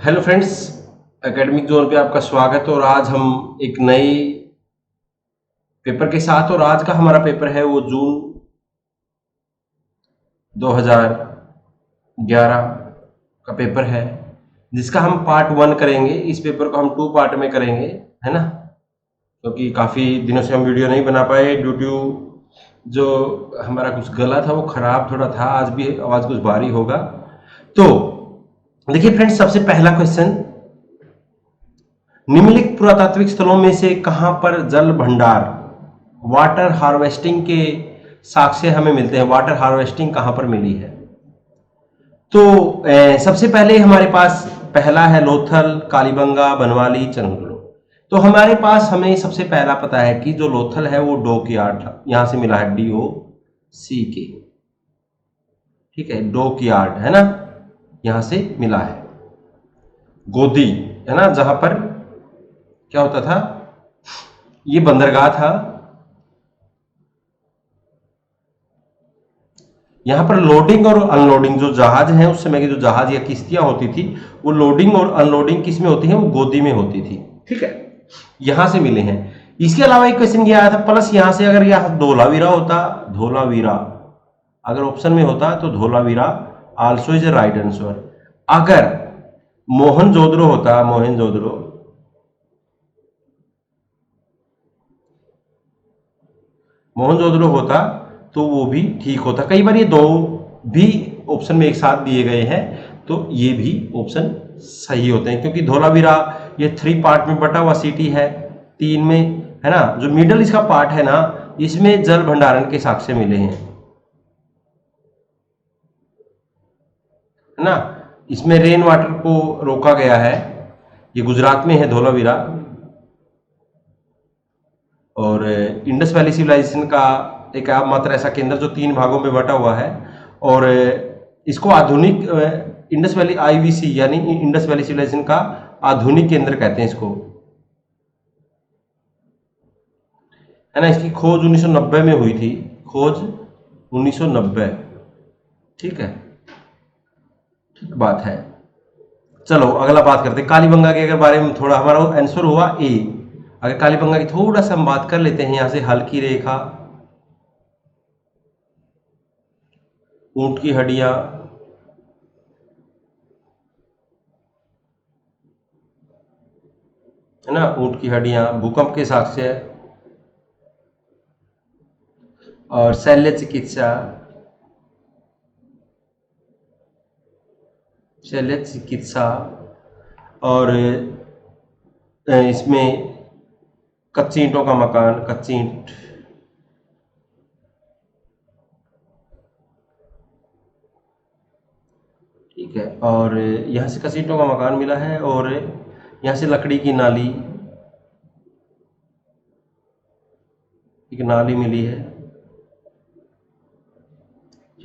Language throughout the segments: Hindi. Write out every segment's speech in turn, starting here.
हेलो फ्रेंड्स, एकेडमिक जोन पे आपका स्वागत है। और आज हम एक नई पेपर के साथ, और आज का हमारा पेपर है वो जून 2011 का पेपर है, जिसका हम पार्ट 1 करेंगे। इस पेपर को हम 2 पार्ट में करेंगे, है ना, क्योंकि काफ़ी दिनों से हम वीडियो नहीं बना पाए ड्यू टू जो हमारा कुछ गला था वो खराब थोड़ा था। आज भी आवाज़ कुछ भारी होगा। तो देखिए फ्रेंड्स, सबसे पहला क्वेश्चन, निम्नलिखित पुरातात्विक स्थलों में से कहां पर जल भंडार वाटर हार्वेस्टिंग के साक्ष्य हमें मिलते हैं? वाटर हार्वेस्टिंग कहां पर मिली है? तो सबसे पहले हमारे पास पहला है लोथल, कालीबंगा, बनवाली, चंद्रलो। तो हमारे पास हमें सबसे पहला पता है कि जो लोथल है वो डोकयार्ड यहां से मिला है, DOCK। ठीक है, डोकयार्ड है ना, यहां से मिला है। गोदी है ना, जहां पर क्या होता था, ये बंदरगाह था। यहाँ पर लोडिंग और अनलोडिंग, जो जहाज हैं उस समय की जो जहाज या किश्तियां होती थी, वो लोडिंग और अनलोडिंग किस में होती है? वो गोदी में होती थी। ठीक है, यहां से मिले हैं। इसके अलावा एक क्वेश्चन ये आया था, प्लस यहां से अगर यह धोलावीरा होता, धोलावीरा अगर ऑप्शन में होता तो Dholavira also is a right answer. अगर मोहनजोदड़ो होता, मोहनजोदड़ो, मोहनजोदड़ो होता तो वो भी ठीक होता। कई बार ये दो भी ऑप्शन में एक साथ दिए गए हैं, तो ये भी ऑप्शन सही होते हैं, क्योंकि धोलावीरा ये 3 पार्ट में बटा हुआ सिटी है, 3 में, है ना। जो मिडल इसका पार्ट है ना, इसमें जल भंडारण के साक्ष्य मिले हैं, है ना। इसमें रेन वाटर को रोका गया है। ये गुजरात में है धोलावीरा। और इंडस वैली सिविलाइजेशन का एक मात्र ऐसा केंद्र जो 3 भागों में बटा हुआ है। और इसको आधुनिक इंडस वैली IVC यानी इंडस वैली सिविलाइजेशन का आधुनिक केंद्र कहते हैं इसको, है ना। इसकी खोज 1990 में हुई थी, खोज 1990। ठीक है, ठीक बात है। चलो अगला बात करते हैं कालीबंगा के अगर बारे में। थोड़ा हमारा आंसर हुआ ए। अगर कालीबंगा की थोड़ा सा हम बात कर लेते हैं, यहां से हल्की रेखा, ऊंट की हड्डियां, है ना, ऊंट की हड्डियां, भूकंप के साक्ष्य और शल्य चिकित्सा, शल्य चिकित्सा, और इसमें कच्ची ईंटों का मकान, कच्ची ईंट, ठीक है। और यहाँ से कच्ची ईंटों का मकान मिला है, और यहाँ से लकड़ी की नाली, एक नाली मिली है।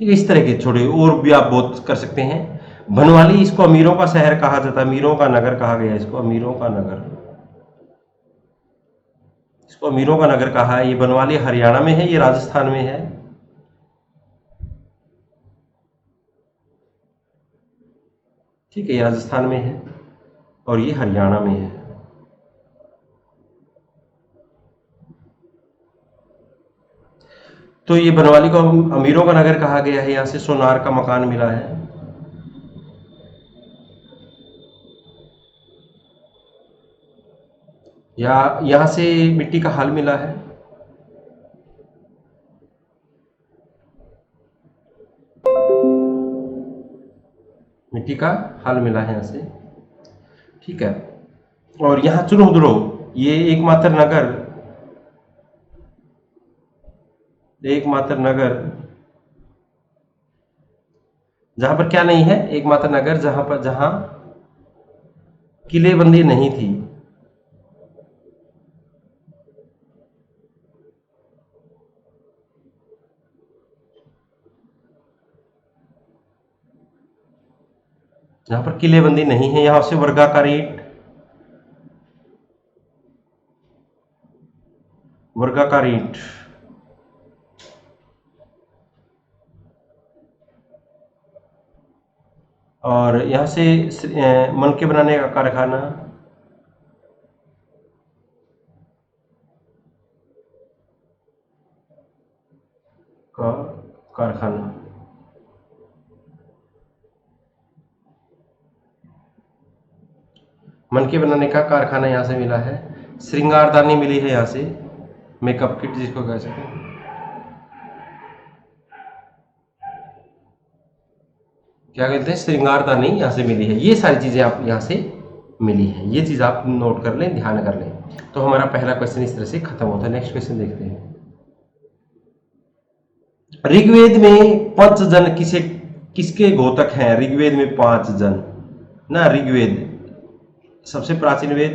ठीक है, इस तरह के छोटे और भी आप बहुत कर सकते हैं। बनवाली, इसको अमीरों का शहर कहा जाता है, अमीरों का नगर कहा गया इसको, अमीरों का नगर, इसको अमीरों का नगर कहा है। ये बनवाली हरियाणा में है, ये राजस्थान में है। ठीक है, ये राजस्थान में है और ये हरियाणा में है। तो ये बनवाली को अमीरों का नगर कहा गया है। यहाँ से सोनार का मकान मिला है, या यहाँ से मिट्टी का हल मिला है। मिट्टी का हल मिला है यहाँ से। ठीक है, और यहाँ चुनहुदड़ो, ये एकमात्र नगर जहां पर क्या नहीं है, एकमात्र नगर जहां किलेबंदी नहीं थी, जहां पर किलेबंदी नहीं है। यहां से वर्गाकार ईंट, वर्गाकार ईंट, और यहाँ से मनके बनाने का कारखाना, का कारखाना, मनके बनाने का कारखाना यहाँ से मिला है। श्रृंगारदानी मिली है यहाँ से, मेकअप किट जिसको कह सकते हैं। क्या कहते हैं, श्रृंगारदानी यहाँ से मिली है। ये सारी चीजें आप यहाँ से मिली है, ये चीज आप नोट कर लें, ध्यान कर लें। तो हमारा पहला क्वेश्चन इस तरह से खत्म होता है। नेक्स्ट क्वेश्चन देखते हैं। ऋग्वेद में पंचजन किसके घोतक हैं? ऋग्वेद में 5 जन ना। ऋग्वेद सबसे प्राचीन वेद,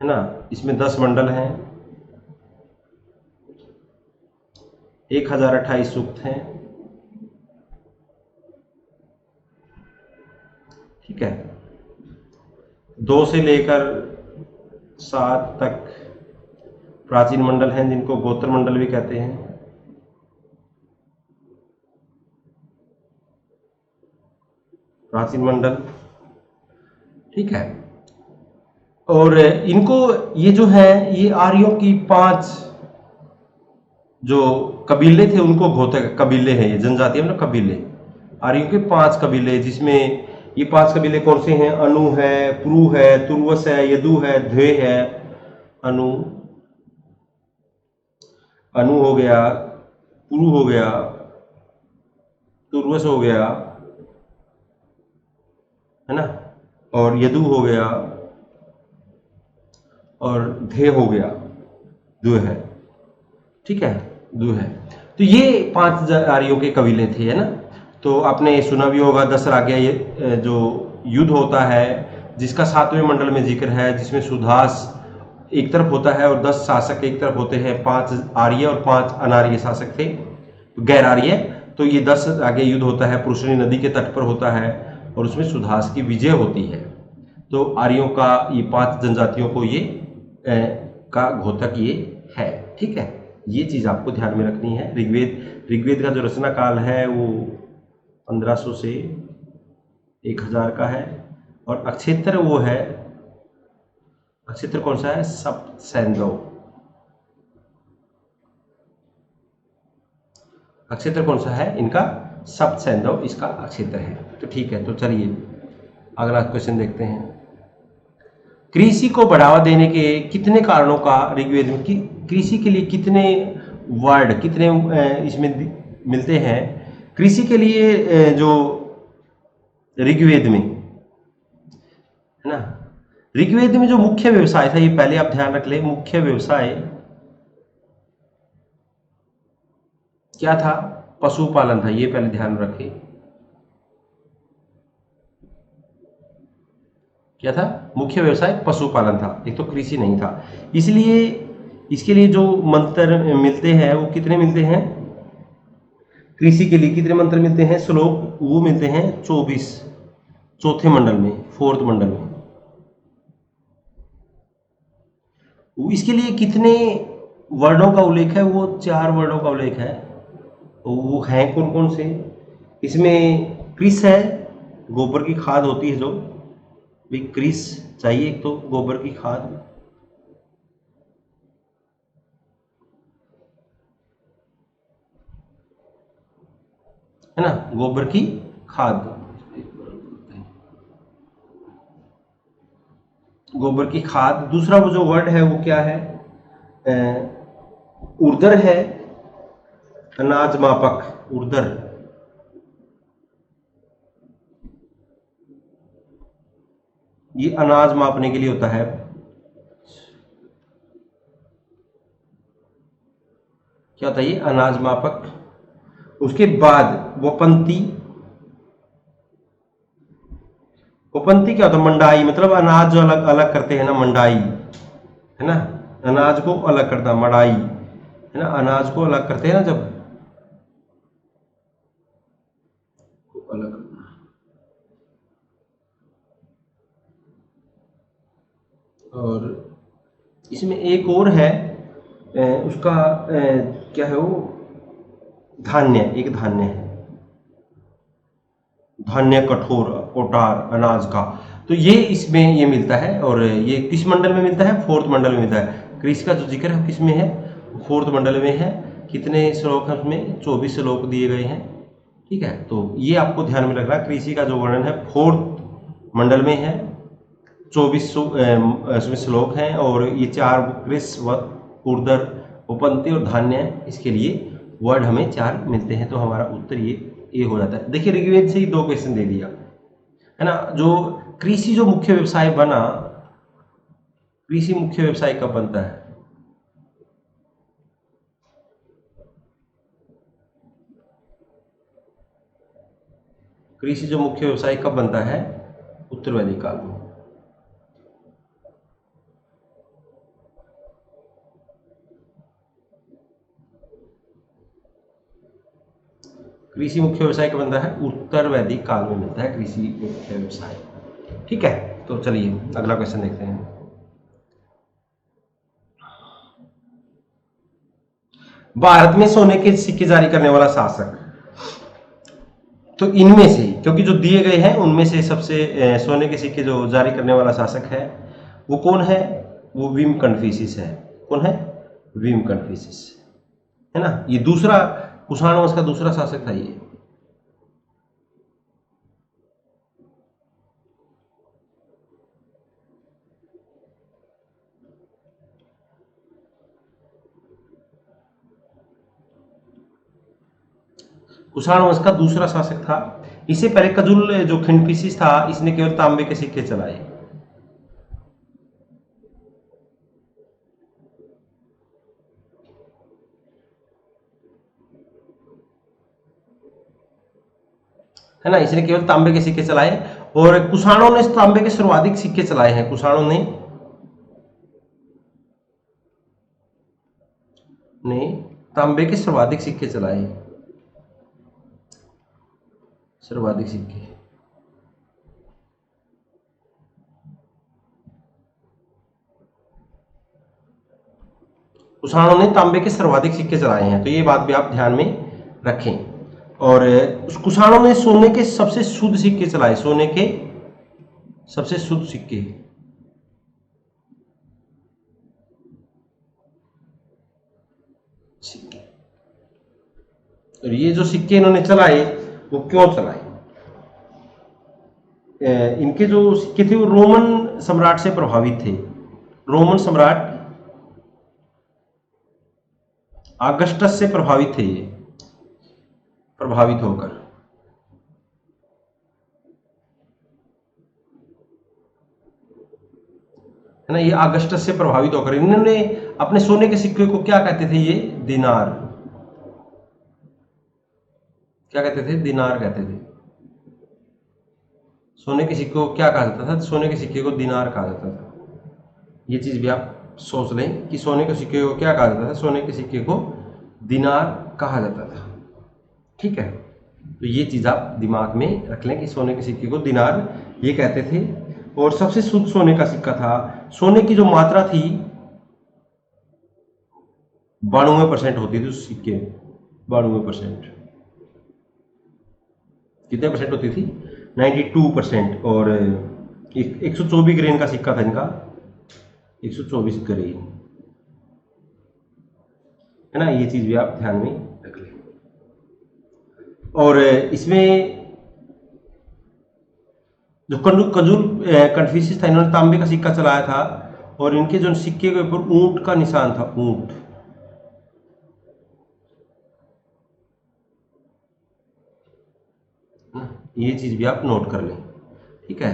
है ना। इसमें 10 मंडल हैं, 1028 सूक्त हैं, ठीक है। 2 से लेकर 7 तक प्राचीन मंडल हैं, जिनको गोत्र मंडल भी कहते हैं। प्राचीन मंडल, ठीक है। और इनको, ये जो है, ये आर्यों की 5 जो कबीले थे उनको घोतक कबीले हैं, ये जनजाति है ना, कबीले। आर्यों के 5 कबीले, जिसमें ये 5 कबीले कौन से हैं? अनु है, पुरु है, तुर्वस है, यदु है, ध्वे है। अनु अनु हो गया, पुरु हो गया, तुर्वस हो गया, है ना, और यदु हो गया, और धे हो गया, दु है, ठीक है, दु है। तो ये 5 आर्यों के कबीले थे, है ना। तो आपने सुना भी होगा दशराज्ञ, ये जो युद्ध होता है, जिसका 7वें मंडल में जिक्र है, जिसमें सुदास एक तरफ होता है और 10 शासक एक तरफ होते हैं। 5 आर्य और 5 अनार्य शासक थे, गैर आर्य। तो ये 10 आगे युद्ध होता है, पुरुषनी नदी के तट पर होता है, और उसमें सुदास की विजय होती है। तो आर्यों का ये 5 जनजातियों को ये का घोतक ये है, ठीक है। ये चीज आपको ध्यान में रखनी है। ऋग्वेद का जो रचना काल है वो 1500 से 1000 का है, और अक्षेत्र वो है, अक्षेत्र कौन सा है? सप्तसैंधव। अक्षेत्र कौन सा है इनका? सप्तसैंधव इसका अक्षेत्र है। तो ठीक है, तो चलिए अगला क्वेश्चन देखते हैं। कृषि को बढ़ावा देने के कितने कारणों का ऋग्वेद में, कृषि के लिए कितने वर्ड, कितने इसमें मिलते हैं कृषि के लिए? जो ऋग्वेद में, है ना, ऋग्वेद में जो मुख्य व्यवसाय था, ये पहले आप ध्यान रख ले, मुख्य व्यवसाय क्या था? पशुपालन था, ये पहले ध्यान रखें। क्या था? मुख्य व्यवसाय पशुपालन था, एक तो कृषि नहीं था। इसलिए इसके लिए जो मंत्र मिलते हैं वो कितने मिलते हैं? कृषि के लिए कितने मंत्र मिलते हैं? श्लोक वो मिलते हैं 24, चौथे मंडल में, 4th मंडल में। इसके लिए कितने वर्णों का उल्लेख है? वो 4 वर्णों का उल्लेख है। वो हैं कौन कौन से? इसमें कृष है, गोबर की खाद होती है जो भी, कृष चाहिए एक तो, गोबर की खाद, है ना, गोबर की खाद, गोबर की खाद। दूसरा वो जो वर्ड है वो क्या है? उर्दर है, अनाज मापक, उर्दर। ये अनाज मापने के लिए होता है। क्या होता है ये? अनाज मापक। उसके बाद वपंती, वपंती क्या होता है? मंडाई, मतलब अनाज जो अलग अलग करते हैं ना, मंडाई, है ना, अनाज को अलग करना, मड़ाई, है ना, अनाज को अलग करते हैं ना जब, अलग करना। और इसमें एक और है, उसका क्या है वो, धान्य, एक धान्य है, धान्य, कठोर, कोटार, अनाज का। तो ये इसमें ये मिलता है, और ये किस मंडल में मिलता है? फोर्थ मंडल में मिलता है। कृषि का जो जिक्र है किस में है? फोर्थ मंडल में है। कितने श्लोक हैं उसमें? 24 श्लोक दिए गए हैं। ठीक है, तो ये आपको ध्यान में रखना, कृषि का जो वर्णन है फोर्थ मंडल में है, 24 श्लोक हैं, और ये 4 कृष, ऊर्ध्व, उपपत्ति और धान्य, इसके लिए वर्ड हमें 4 मिलते हैं। तो हमारा उत्तर ये हो जाता है। देखिए ऋग्वेद से ही 2 क्वेश्चन दे दिया है ना। जो कृषि जो मुख्य व्यवसाय बना, कृषि मुख्य व्यवसाय कब बनता है? कृषि जो मुख्य व्यवसाय कब बनता है? उत्तरवैदिक काल में। कृषि मुख्य व्यवसाय कब बनता है? उत्तरवैदिक काल में मिलता है कृषि मुख्य व्यवसाय। ठीक है, तो चलिए अगला क्वेश्चन देखते हैं। भारत में सोने के सिक्के जारी करने वाला शासक, तो इनमें से, क्योंकि जो दिए गए हैं उनमें से सबसे सोने के सिक्के जो जारी करने वाला शासक है वो कौन है? वो विम कन्फ्यूशियस है। कौन है? विम कन्फ्यूशियस, है ना। ये दूसरा कुषाण वंश का दूसरा शासक था ये। कुषाण वंश का दूसरा शासक था। इससे पहले कजुल जो खिंडफिशिस था, इसने केवल तांबे के सिक्के चलाए। है ना, इसने केवल तांबे के सिक्के चलाए, और कुषाणों ने तांबे के सर्वाधिक सिक्के चलाए हैं। कुषाणों ने तांबे के सर्वाधिक सिक्के चलाए, सर्वाधिक सिक्के। कुषाणों ने तांबे के सर्वाधिक सिक्के चलाए हैं, तो ये बात भी आप ध्यान में रखें। और उस कुषाणों ने सोने के सबसे शुद्ध सिक्के चलाए, सोने के सबसे शुद्ध सिक्के। और ये जो सिक्के इन्होंने चलाए वो क्यों चलाए? इनके जो सिक्के थे वो रोमन सम्राट से प्रभावित थे। रोमन सम्राट ऑगस्टस से प्रभावित थे, ये प्रभावित होकर, है ना। ये ऑगस्टस से प्रभावित होकर इन्होंने अपने सोने के सिक्के को क्या कहते थे? ये दिनार, क्या कहते थे? दिनार कहते थे। सोने के सिक्के को क्या कहा जाता था? सोने के सिक्के को दिनार कहा जाता था। ये चीज भी आप सोच लें कि सोने के सिक्के को क्या कहा जाता था? सोने के सिक्के को दिनार कहा जाता था। ठीक है, तो ये चीज आप दिमाग में रख लें कि सोने के सिक्के को दिनार ये कहते थे। और सबसे शुद्ध सोने का सिक्का था। सोने की जो मात्रा थी 92% होती थी उस सिक्के में। 92% कितने परसेंट होती थी? 92%। और 124 ग्रेन का सिक्का था इनका, 124 ग्रेन, है ना। ये चीज भी आप ध्यान में रख लें। और इसमें जो कजुल कन्फ्यूशियस था, इन्होंने तांबे का सिक्का चलाया था, और इनके जो सिक्के के ऊपर ऊंट का निशान था, ऊंट। ये चीज भी आप नोट कर लें। ठीक है,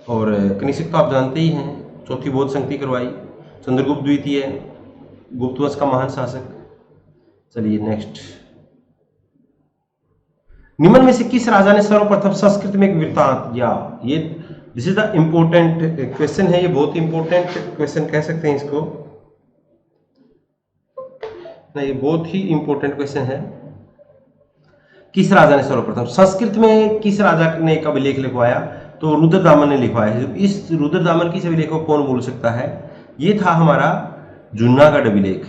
और कनिष्क तो आप जानते ही हैं, चौथी बौद्ध संधि करवाई, चंद्रगुप्त द्वितीय, गुप्त वंश का महान शासक। चलिए नेक्स्ट। निम्न में से किस राजा ने सर्वप्रथम संस्कृत में एक वृत्तांत या, ये this is the important question है, ये बहुत इंपोर्टेंट क्वेश्चन कह सकते हैं इसको ना, ये बहुत ही इंपोर्टेंट क्वेश्चन है। किस राजा ने सर्वप्रथम संस्कृत में, किस राजा ने एक अभिलेख लिखवाया? तो रुद्रदामन ने लिखवाया। इस रुद्रदामन की अभिलेख को कौन बोल सकता है? ये था हमारा जूनागढ़ अभिलेख।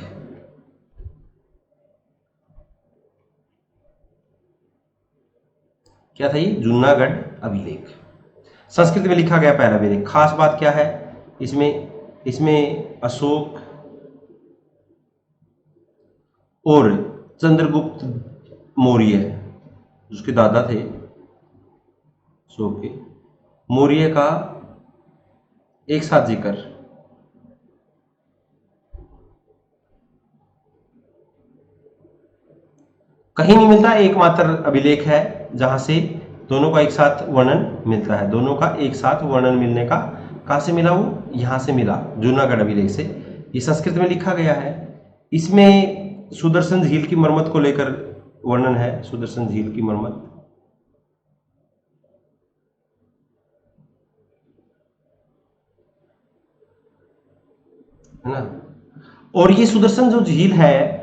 क्या था ये? जूनागढ़ अभिलेख। संस्कृत में लिखा गया पहला अभिलेख। खास बात क्या है इसमें अशोक और चंद्रगुप्त मौर्य, उसके दादा थे अशोक के, मौर्य का एक साथ जिक्र। कहीं नहीं मिलता, एकमात्र अभिलेख है जहां से दोनों का एक साथ वर्णन मिलता है। दोनों का एक साथ वर्णन मिलने का कहां से मिला? वो यहां से मिला, जूनागढ़ अभिलेख से। ये संस्कृत में लिखा गया है। इसमें सुदर्शन झील की मरम्मत को लेकर वर्णन है। सुदर्शन झील की मरम्मत, है ना। और ये सुदर्शन जो झील है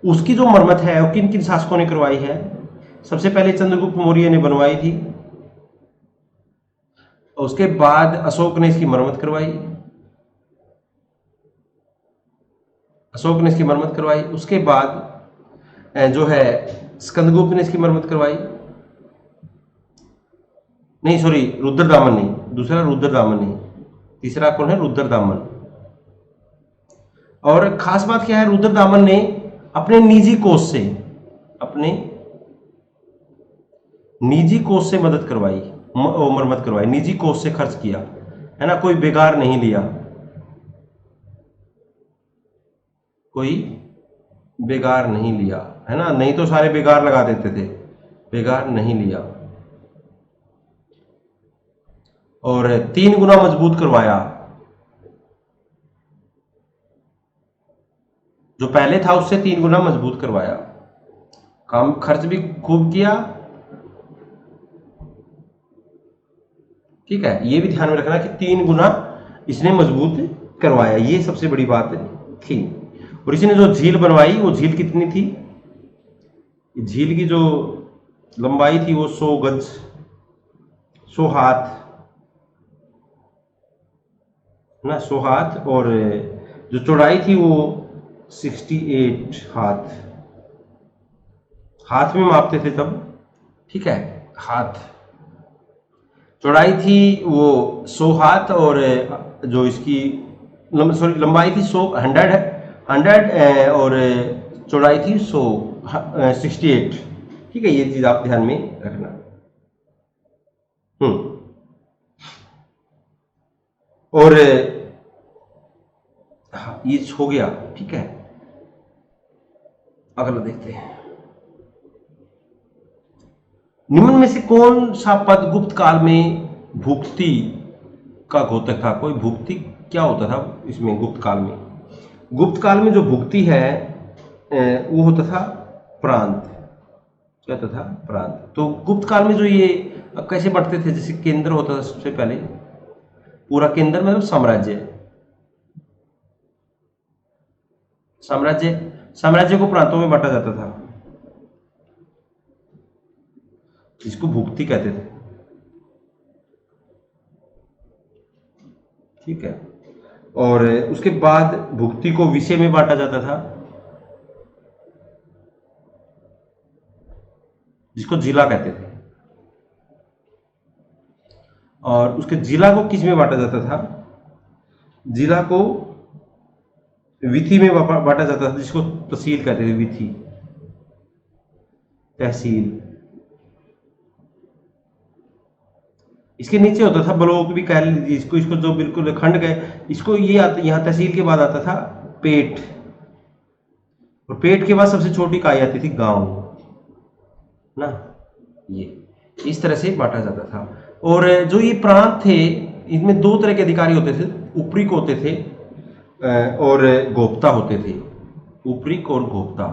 उसकी जो मरम्मत है वो किन किन शासकों ने करवाई है? सबसे पहले चंद्रगुप्त मौर्य ने बनवाई थी, उसके बाद अशोक ने इसकी मरम्मत करवाई। उसके बाद जो है स्कंदगुप्त ने इसकी मरम्मत करवाई। नहीं सॉरी, रुद्रदामन नहीं, दूसरा रुद्रदामन नहीं, तीसरा कौन है? रुद्रदामन। और खास बात क्या है, रुद्रदामन ने अपने निजी कोष से मदद करवाई, मरम्मत करवाई, निजी कोष से खर्च किया, है ना। कोई बेगार नहीं लिया, है ना। नहीं तो सारे बेगार लगा देते थे, बेगार नहीं लिया। और 3 गुना मजबूत करवाया, जो पहले था उससे 3 गुना मजबूत करवाया। काम खर्च भी खूब किया, ठीक है। ये भी ध्यान में रखना कि 3 गुना इसने मजबूत करवाया, ये सबसे बड़ी बात थी। और इसने जो झील बनवाई, वो झील कितनी थी? झील की जो लंबाई थी वो 100 गज, 100 हाथ ना, 100 हाथ। और जो चौड़ाई थी वो 68 हाथ में मापते थे तब, ठीक है। हाथ चौड़ाई थी वो 100 हाथ, और जो इसकी लंबाई थी 100 और चौड़ाई थी 68, ठीक है। ये चीज आप ध्यान में रखना। और हाँ, ये हो गया, ठीक है। अगला देखते हैं। निम्न में से कौन सा पद गुप्त काल में भुक्ति का घोतक था? कोई भुक्ति क्या होता था इसमें गुप्त काल में? गुप्त काल में जो भुक्ति है वो होता था प्रांत। क्या होता था? प्रांत। तो गुप्त काल में जो ये अब कैसे बढ़ते थे? जैसे केंद्र होता था सबसे पहले, पूरा केंद्र मतलब साम्राज्य को प्रांतों में बांटा जाता था, इसको भुक्ति कहते थे, ठीक है। और उसके बाद भुक्ति को विषय में बांटा जाता था, जिसको जिला कहते थे। और उसके जिला को किस में बांटा जाता था? जिला को विथि में बांटा जाता था, जिसको तहसील कहते थे। विथि, तहसील। इसके नीचे होता था ब्लॉक भी कह लीजिए इसको जो बिल्कुल खंड गए, इसको ये यहाँ तहसील के बाद आता था पेट, और पेट के बाद सबसे छोटी इकाई आती थी गांव ना। ये इस तरह से बांटा जाता था। और जो ये प्रांत थे, इनमें 2 तरह के अधिकारी होते थे, उपरीक होते थे और गोप्ता होते थे। उपरीक और गोप्ता।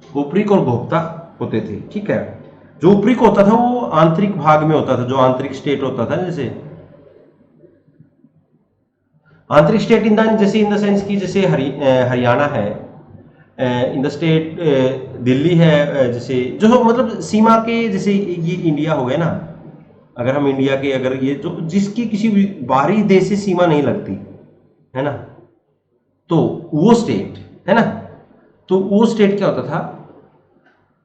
उपरीक और गोप्ता होते थे, ठीक है। जो उपरीक होता था वो आंतरिक भाग में होता था, जो आंतरिक स्टेट होता था, जैसे आंतरिक स्टेट इन द सेंस की जैसे हरियाणा है, इन द स्टेट दिल्ली है, जैसे जो मतलब सीमा के, जैसे ये इंडिया हो गया ना। अगर हम इंडिया के, अगर ये जो जिसकी किसी भी बाहरी देश से सीमा नहीं लगती, है ना। तो वो स्टेट, है ना, तो वो स्टेट क्या होता था,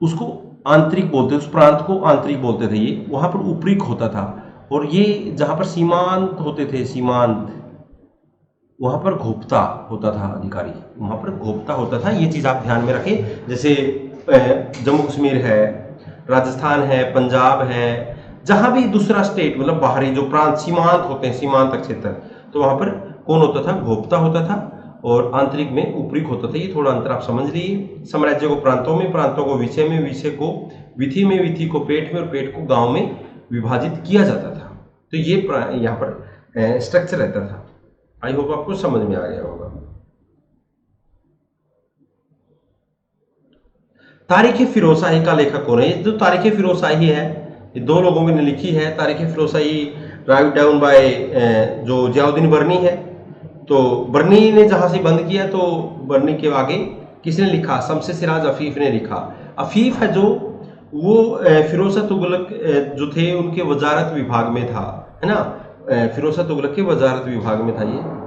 उसको आंतरिक बोलते, उस प्रांत को आंतरिक बोलते थे। ये वहां पर ऊपरिक होता था, और ये जहां पर सीमांत होते थे, सीमांत, वहां पर घोपता होता था अधिकारी, वहां पर घोपता होता था। ये चीज आप ध्यान में रखें। जैसे जम्मू कश्मीर है, राजस्थान है, पंजाब है, जहां भी दूसरा स्टेट मतलब बाहरी जो प्रांत सीमांत होते हैं, सीमांत क्षेत्र, तो वहां पर कौन होता था, घोपता होता था, और आंतरिक में ऊपरिक होता था। ये थोड़ा अंतर आप समझ लीजिए। साम्राज्य को प्रांतों में, प्रांतों को विषय में, विषय को विधि में, विधि को पेट में, और पेट को गांव में विभाजित किया जाता था। तो ये यहाँ पर स्ट्रक्चर रहता था। आई होप आपको समझ में आ गया होगा। तारीख फिरोजशाही का लेखक कौन है? ये जो तारीख फिरोजशाही है, ये दो लोगों ने लिखी है। तारीख फिरोजशाही राइट डाउन बाय जो जियाउद्दीन बर्नी है। तो बर्नी ने जहां से बंद किया, तो बर्नी के आगे किसने लिखा? शमसे सिराज अफीफ ने लिखा। अफीफ है जो, वो फिरोज शाह तुगलक जो थे उनके वजारत विभाग में था, है ना। फिरोज शाह तुगलक के वजारत विभाग में था ये।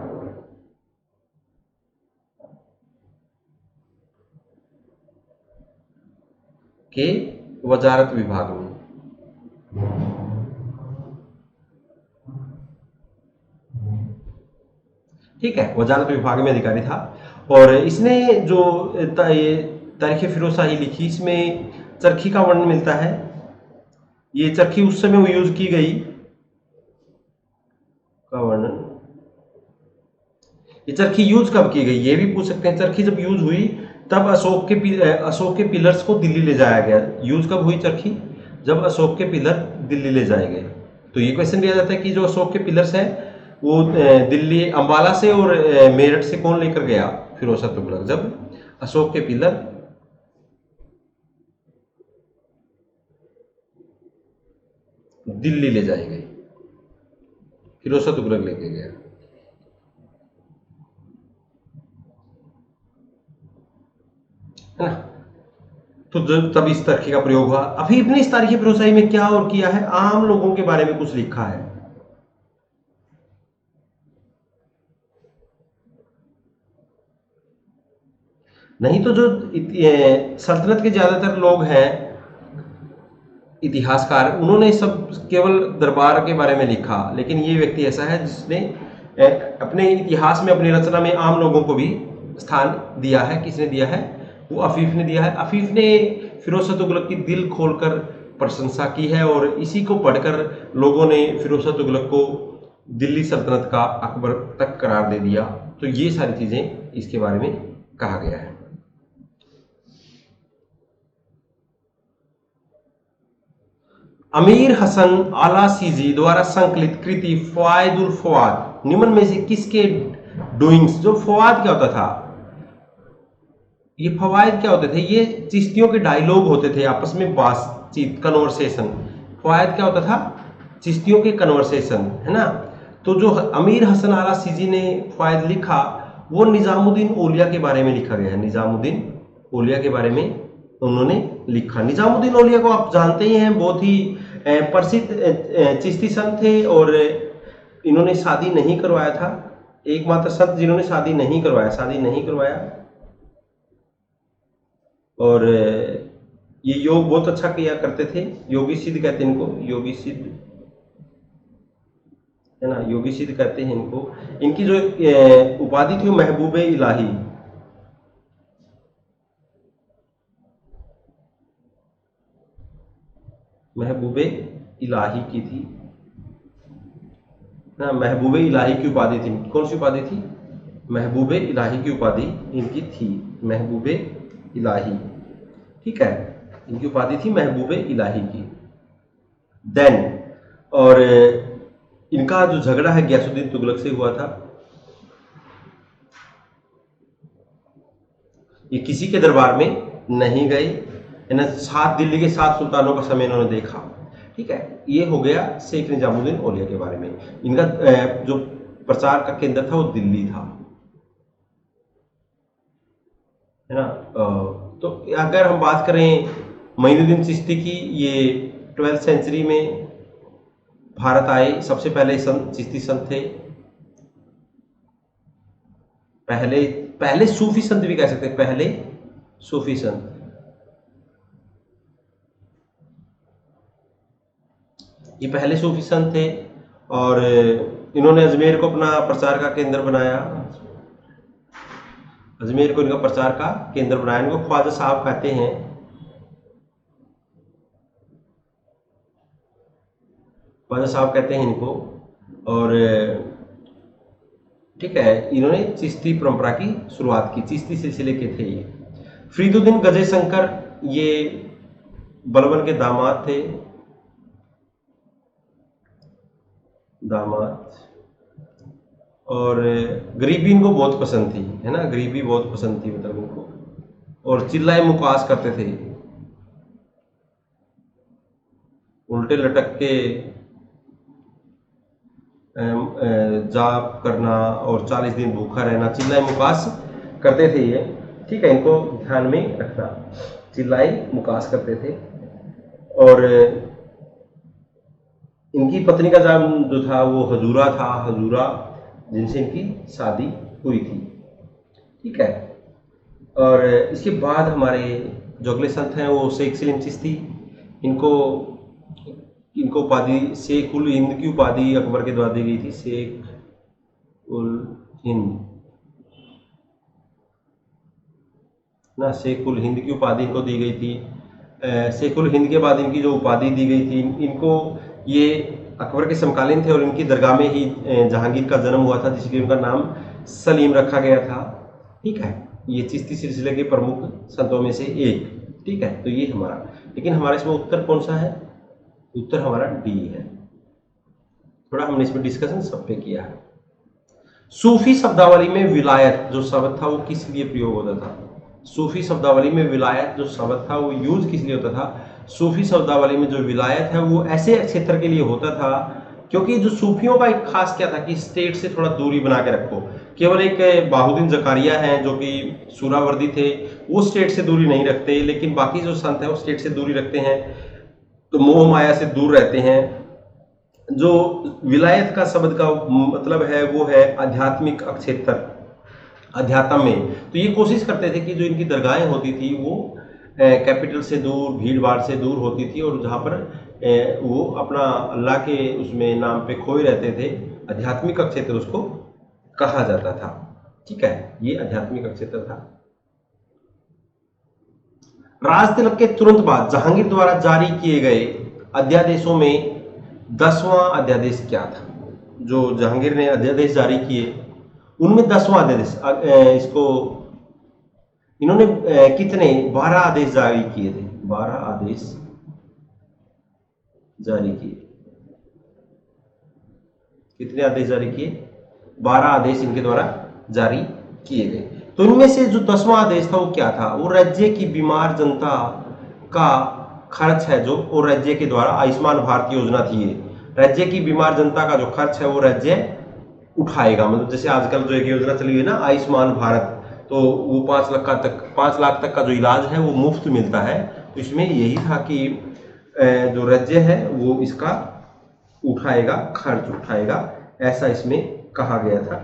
के वजारत विभाग में। ठीक है, वजारत विभाग में अधिकारी था। और इसने जो ये तारीख फिरोजशाही लिखी, इसमें चरखी का वर्णन मिलता है। ये चरखी उस समय वो यूज की गई का वर्णन, ये चरखी यूज कब की गई ये भी पूछ सकते हैं। चरखी जब यूज हुई, तब अशोक के पिलर्स को दिल्ली ले जाया गया। यूज कब हुई चरखी? जब अशोक के पिलर दिल्ली ले जाए गए। तो ये क्वेश्चन दिया जाता है कि जो अशोक के पिलर्स हैं, वो दिल्ली अंबाला से और मेरठ से कौन लेकर गया? फिरोज शाह तुगलक। जब अशोक के पिलर दिल्ली ले जाए गए, फिरोज शाह तुगलक लेके गया। है ना। तो तब इस तरह का प्रयोग हुआ। अभी अपने इस तारीख फिरोजशाही में क्या और किया है? आम लोगों के बारे में कुछ लिखा है। नहीं तो जो सल्तनत के ज्यादातर लोग हैं इतिहासकार, उन्होंने सब केवल दरबार के बारे में लिखा। लेकिन ये व्यक्ति ऐसा है जिसने अपने इतिहास में, अपनी रचना में आम लोगों को भी स्थान दिया है। किसने दिया है? वो अफीफ ने दिया है। अफीफ ने फिरोज शाह तुगलक की दिल खोलकर प्रशंसा की है, और इसी को पढ़कर लोगों ने फिरोज शाह तुगलक को दिल्ली सल्तनत का अकबर तक करार दे दिया। तो ये सारी चीजें इसके बारे में कहा गया है। अमीर हसन आला सीजी द्वारा संकलित कृति फवाइदुल फवाद निम्न में से किसके डूइंग्स? जो फवाद क्या होता था, ये फवायद क्या होते थे? ये चिश्तियों के डायलॉग होते थे, आपस में बातचीत, कन्वर्सेशन। फवायद क्या होता था? चिश्तियों के कन्वर्सेशन, है ना। तो जो अमीर हसन आला सीजी ने फवायद लिखा, वो निजामुद्दीन औलिया के बारे में लिखा गया है। निजामुद्दीन औलिया के बारे में उन्होंने लिखा। निजामुद्दीन औलिया को आप जानते ही हैं, बहुत ही प्रसिद्ध चिश्ती संत थे, और इन्होंने शादी नहीं करवाया था। एकमात्र संत जिन्होंने शादी नहीं करवाया। और ये योग बहुत अच्छा किया करते थे। योगी सिद्ध कहते हैं इनको, योगी सिद्ध, है ना, योगी सिद्ध कहते हैं इनको। इनकी जो उपाधि थी वो महबूबे इलाही। महबूबे इलाही की थी ना, महबूबे इलाही की उपाधि थी। कौन सी उपाधि थी? महबूबे इलाही की उपाधि इनकी थी, महबूबे इलाही। ठीक है, इनकी उपाधि थी महबूबे इलाही की। देन, और इनका जो झगड़ा है गयासुद्दीन तुगलक से हुआ था, ये किसी के दरबार में नहीं गए, है ना। दिल्ली के 7 सुल्तानों का समय इन्होंने देखा। ठीक है, ये हो गया शेख निजामुद्दीन औलिया के बारे में। इनका जो प्रचार का केंद्र था वो दिल्ली था, है ना। तो अगर हम बात करें मोइनुद्दीन चिश्ती की, ये 12वीं सेंचुरी में भारत आए, सबसे पहले संत चिश्ती संत थे। पहले पहले सूफी संत भी कह सकते हैं, पहले सूफी संत। ये पहले सूफी संत थे और इन्होंने अजमेर को अपना प्रचार का केंद्र बनाया। अजमेर को इनका प्रचार का केंद्र बनाया। इनको ख्वाजा साहब कहते हैं। ख्वाजा साहब कहते हैं इनको। और ठीक है, इन्होंने चिश्ती परंपरा की शुरुआत की, चिश्ती सिलसिले के थे ये। फरीदुद्दीन गजे शंकर ये बलबन के दामाद थे, और गरीबी इनको बहुत पसंद थी, है ना, गरीबी बहुत पसंद थी मतलब इनको, और चिल्लाए मुकास करते थे, उल्टे लटक के जाप करना और 40 दिन भूखा रहना, चिल्लाए मुकास करते थे ये। ठीक है, इनको ध्यान में रखना, चिल्लाए मुकास करते थे। और इनकी पत्नी का नाम जो था वो हजूरा था, हजूरा, जिनसे इनकी शादी हुई थी। ठीक है, और इसके बाद हमारे जो अगले संत हैं वो शेख सलीम चिश्ती। इनको उपाधि शेख उल हिंद की उपाधि अकबर के द्वारा दी गई थी, शेख उल हिंद ना, शेख उल हिंद की उपाधि इनको दी गई थी। शेख उल हिंद के बाद इनकी जो उपाधि दी गई थी, इनको ये अकबर के समकालीन थे और इनकी दरगाह में ही जहांगीर का जन्म हुआ था, जिसलिए उनका नाम सलीम रखा गया था। ठीक है, ये चिश्ती सिलसिले के प्रमुख संतों में से एक। ठीक है, तो ये हमारा, लेकिन हमारे इसमें उत्तर कौन सा है? उत्तर हमारा डी है। थोड़ा हमने इसमें डिस्कशन सब पे किया है। सूफी शब्दावली में विलायत जो शब्द था वो किस लिए प्रयोग होता था? सूफी शब्दावली में विलायत जो शब्द था वो यूज किस लिए होता था? सूफी शब्दावली में जो विलायत है वो ऐसे क्षेत्र के लिए होता था, क्योंकि जो सूफियों का एक खास क्या था कि स्टेट से थोड़ा दूरी बना के रखो। केवल एक बाहुद्दीन जकारिया हैं जो कि सूरावर्दी थे, वो स्टेट से दूरी नहीं रखते, लेकिन बाकी जो संत हैं वो स्टेट से दूरी रखते हैं, तो मोह माया से दूर रहते हैं। जो विलायत का शब्द का मतलब है वो है आध्यात्मिक क्षेत्र, अध्यात्म में। तो ये कोशिश करते थे कि जो इनकी दरगाहें होती थी वो कैपिटल से दूर, भीड़ भाड़ से दूर होती थी, और जहाँ पर वो अपना अल्लाह के उसमें नाम पे खोए रहते थे, आध्यात्मिक क्षेत्र उसको कहा जाता था। ठीक है, ये आध्यात्मिक क्षेत्र था। राज तिलक के तुरंत बाद जहांगीर द्वारा जारी किए गए अध्यादेशों में 10वां अध्यादेश क्या था? जो जहांगीर ने अध्यादेश जारी किए उनमें 10वां अध्यादेश, इसको इन्होंने कितने 12 आदेश जारी किए थे, 12 आदेश जारी किए। कितने आदेश जारी किए? 12 आदेश इनके द्वारा जारी किए गए। तो इनमें से जो 10वां आदेश था वो क्या था? वो राज्य की बीमार जनता का खर्च है, जो वो राज्य के द्वारा आयुष्मान भारत योजना थी, ये राज्य की बीमार जनता का जो खर्च है वो राज्य उठाएगा। मतलब जैसे आजकल जो एक योजना चली हुई है ना, आयुष्मान भारत, तो वो 5 लाख तक का जो इलाज है वो मुफ्त मिलता है। तो इसमें यही था कि जो राज्य है वो इसका उठाएगा, खर्च उठाएगा, ऐसा इसमें कहा गया था।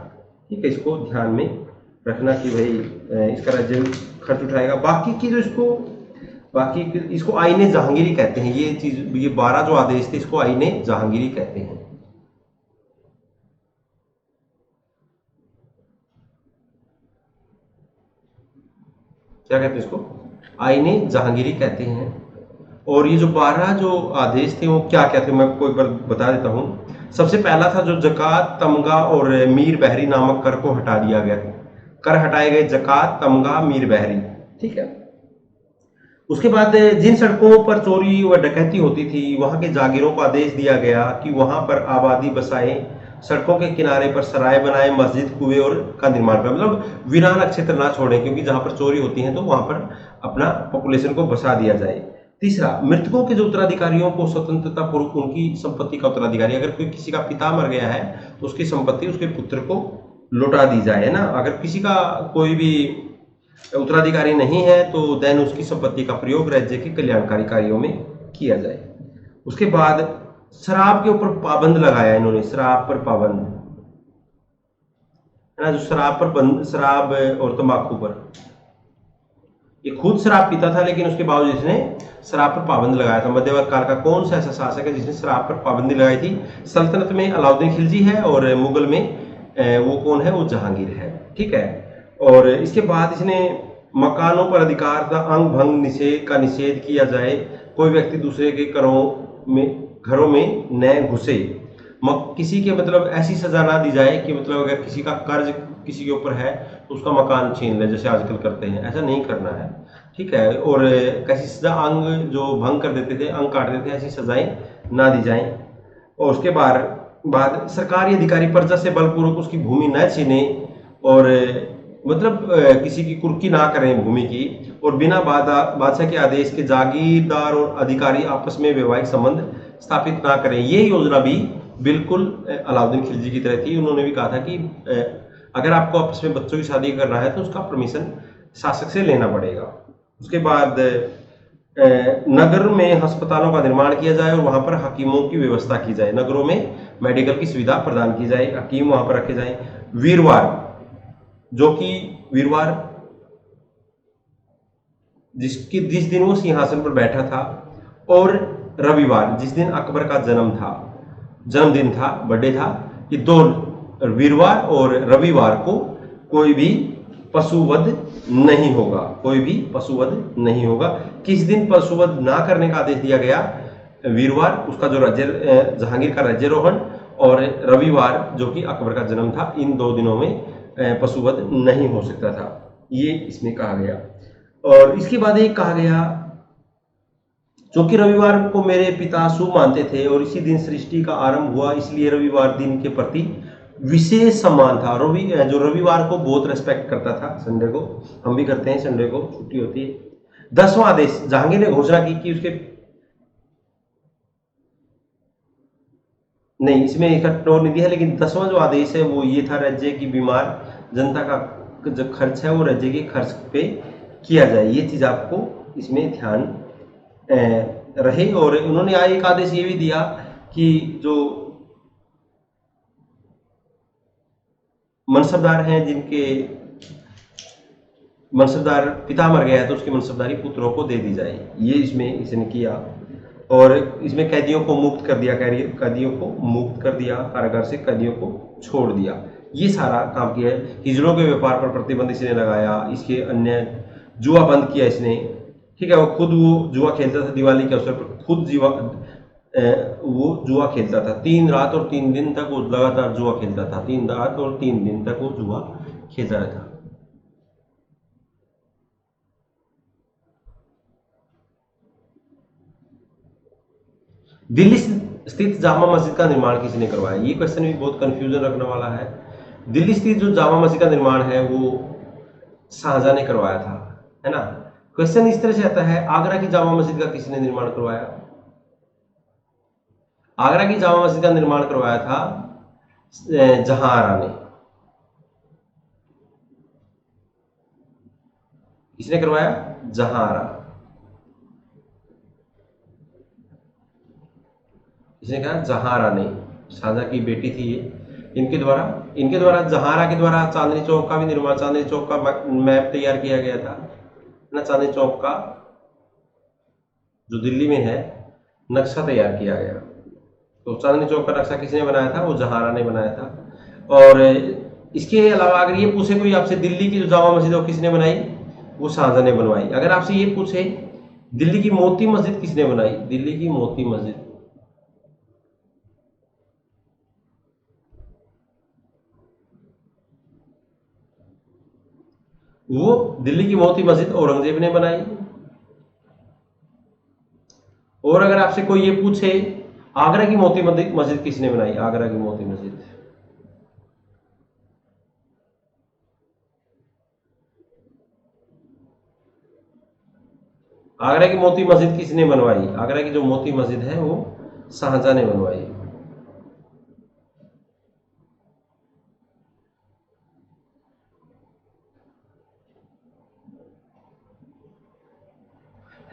ठीक है, इसको ध्यान में रखना कि भाई इसका राज्य खर्च उठाएगा। बाकी की जो इसको आईने जहांगीरी कहते हैं। ये चीज, ये 12 जो आदेश थे इसको आईने जहांगीरी कहते हैं। क्या कहते हैं? इसको आईने जहांगीरी कहते हैं। और ये जो 12 जो आदेश थे वो क्या क्या थे, मैं आपको एक बार बता देता हूँ। सबसे पहला था जो जकात, तमगा और मीर बहरी नामक कर को हटा दिया गया। कर हटाए गए, जकात, तमगा, मीर बहरी। ठीक है, उसके बाद जिन सड़कों पर चोरी व डकैती होती थी वहां के जागीरों को आदेश दिया गया कि वहां पर आबादी बसाएं, सड़कों के किनारे पर सराय बनाएं, मस्जिद, कुएं और का निर्माण करें। मतलब वीरान क्षेत्र ना छोड़ें, क्योंकि जहां पर चोरी होती है तो वहां पर अपना पॉपुलेशन को बसा दिया जाए। तीसरा, मृतकों के जो उत्तराधिकारियों को स्वतंत्रता पूर्वक उनकी संपत्ति का उत्तराधिकारी, अगर कोई किसी का पिता मर गया है तो उसकी संपत्ति उसके पुत्र को लौटा दी जाए, है ना। अगर किसी का कोई भी उत्तराधिकारी नहीं है तो देन उसकी संपत्ति का प्रयोग राज्य के कल्याणकारी कार्यों में किया जाए। उसके बाद शराब के ऊपर पाबंद लगाया इन्होंने, शराब पर पाबंद, है ना, जो शराब और तंबाकू पर, ये खुद शराब पीता था लेकिन उसके बावजूद इसने शराब पर पाबंद लगाया था। मध्यवर्ग काल का कौन सा ऐसा शासक है जिसने शराब पर पाबंदी लगाई थी? सल्तनत में अलाउद्दीन खिलजी है, और मुगल में वो कौन है? वो जहांगीर है। ठीक है। और इसके बाद इसने मकानों पर अधिकार का अंग भंग निषेध का निषेध किया जाए, कोई व्यक्ति दूसरे के घरों में न घुसे, किसी के मतलब ऐसी सजा ना दी जाए कि मतलब अगर किसी का कर्ज किसी के ऊपर है तो उसका मकान छीन ले, जैसे आजकल करते हैं, ऐसा नहीं करना है। ठीक है। और कैसी सजा, अंग जो भंग कर देते थे, अंग काट देते थे, ऐसी सजाएं ना दी जाएं। और उसके बाद सरकारी अधिकारी प्रजा से बलपूर्वक उसकी भूमि न छीने, और मतलब किसी की कुर्की ना करें भूमि की, और बिना बादशाह के आदेश के जागीरदार और अधिकारी आपस में वैवाहिक संबंध स्थापित ना करें। ये योजना भी बिल्कुल अलाउद्दीन खिलजी की तरह थी। उन्होंने भी कहा था कि अगर आपको आपस में बच्चों की शादी करना है तो उसका परमिशन शासक से लेना पड़ेगा। उसके बाद नगर में अस्पतालों का निर्माण किया जाए और वहां पर हकीमों की व्यवस्था की जाए। नगरों में मेडिकल की सुविधा प्रदान की जाए, हकीम वहां पर रखे जाए। वीरवार, जो कि वीरवार जिस दिन वो सिंहासन पर बैठा था, और रविवार जिस दिन अकबर का जन्मदिन था, बर्थडे था, ये दो, वीरवार और रविवार को कोई भी पशुवध नहीं होगा, कोई भी पशुवध नहीं होगा। किस दिन पशुवध ना करने का आदेश दिया गया? वीरवार, उसका जो जहांगीर का राज्यारोहण, और रविवार जो कि अकबर का जन्म था, इन 2 दिनों में पशुवध नहीं हो सकता था, ये इसमें कहा गया। और इसके बाद एक कहा गया, क्योंकि रविवार को मेरे पिता शुभ मानते थे और इसी दिन सृष्टि का आरंभ हुआ, इसलिए रविवार दिन के प्रति विशेष सम्मान था। जो रविवार को बहुत रेस्पेक्ट करता था, संडे को हम भी करते हैं, संडे को छुट्टी होती है। 10वां आदेश, जहांगीर ने घोषणा की कि उसके नहीं, इसमें इकट्ठा और निधि है, लेकिन 10वां जो आदेश है वो ये था, राज्य की बीमार जनता का जो खर्च है वो राज्य के खर्च पे किया जाए। ये चीज आपको इसमें ध्यान रहे। और उन्होंने एक आदेश ये भी दिया कि जो मनसबदार हैं, जिनके मनसबदार पिता मर गया है तो उसकी मनसबदारी पुत्रों को दे दी जाए, ये इसमें इसने किया। और इसमें कैदियों को मुक्त कर दिया, कारागार से कैदियों को छोड़ दिया, ये सारा काम किया है। हिजड़ों के व्यापार पर प्रतिबंध इसने लगाया, इसके अन्य जुआ बंद किया इसने। ठीक है। वो खुद जुआ खेलता था, दिवाली के अवसर पर वो जुआ खेलता था। 3 रात और 3 दिन तक वो लगातार जुआ खेलता था, 3 रात और 3 दिन तक वो जुआ खेलता रहता। दिल्ली स्थित जामा मस्जिद का निर्माण किसने करवाया? ये क्वेश्चन भी बहुत कंफ्यूजन रखने वाला है। दिल्ली स्थित जो जामा मस्जिद का निर्माण है वो शाहजहां ने करवाया था, है ना। क्वेश्चन इस तरह से आता है, आगरा की जामा मस्जिद का किसने निर्माण करवाया? आगरा की जामा मस्जिद का निर्माण करवाया था जहांआरा ने। किसने करवाया? जहांआरा। इसने कहा जहांआरा ने, शाहजहां की बेटी थी ये, इनके द्वारा जहांआरा के द्वारा चांदनी चौक का भी निर्माण, चांदनी चौक का मैप तैयार किया गया था ना, चांदनी चौक का जो दिल्ली में है नक्शा तैयार किया गया। तो चांदनी चौक का नक्शा किसने बनाया था? वो जहांआरा ने बनाया था। और इसके अलावा अगर ये पूछे कोई आपसे, दिल्ली की जो जामा मस्जिद है वो किसने बनाई? वो शाहजहां ने बनवाई। अगर आपसे ये पूछे दिल्ली की मोती मस्जिद किसने बनाई? दिल्ली की मोती मस्जिद, वो दिल्ली की मोती मस्जिद औरंगजेब ने बनाई। और अगर आपसे कोई ये पूछे आगरा की मोती मस्जिद किसने बनाई? आगरा की मोती मस्जिद, आगरा की मोती मस्जिद किसने बनवाई? आगरा की जो मोती मस्जिद है वो शाहजहां ने बनवाई।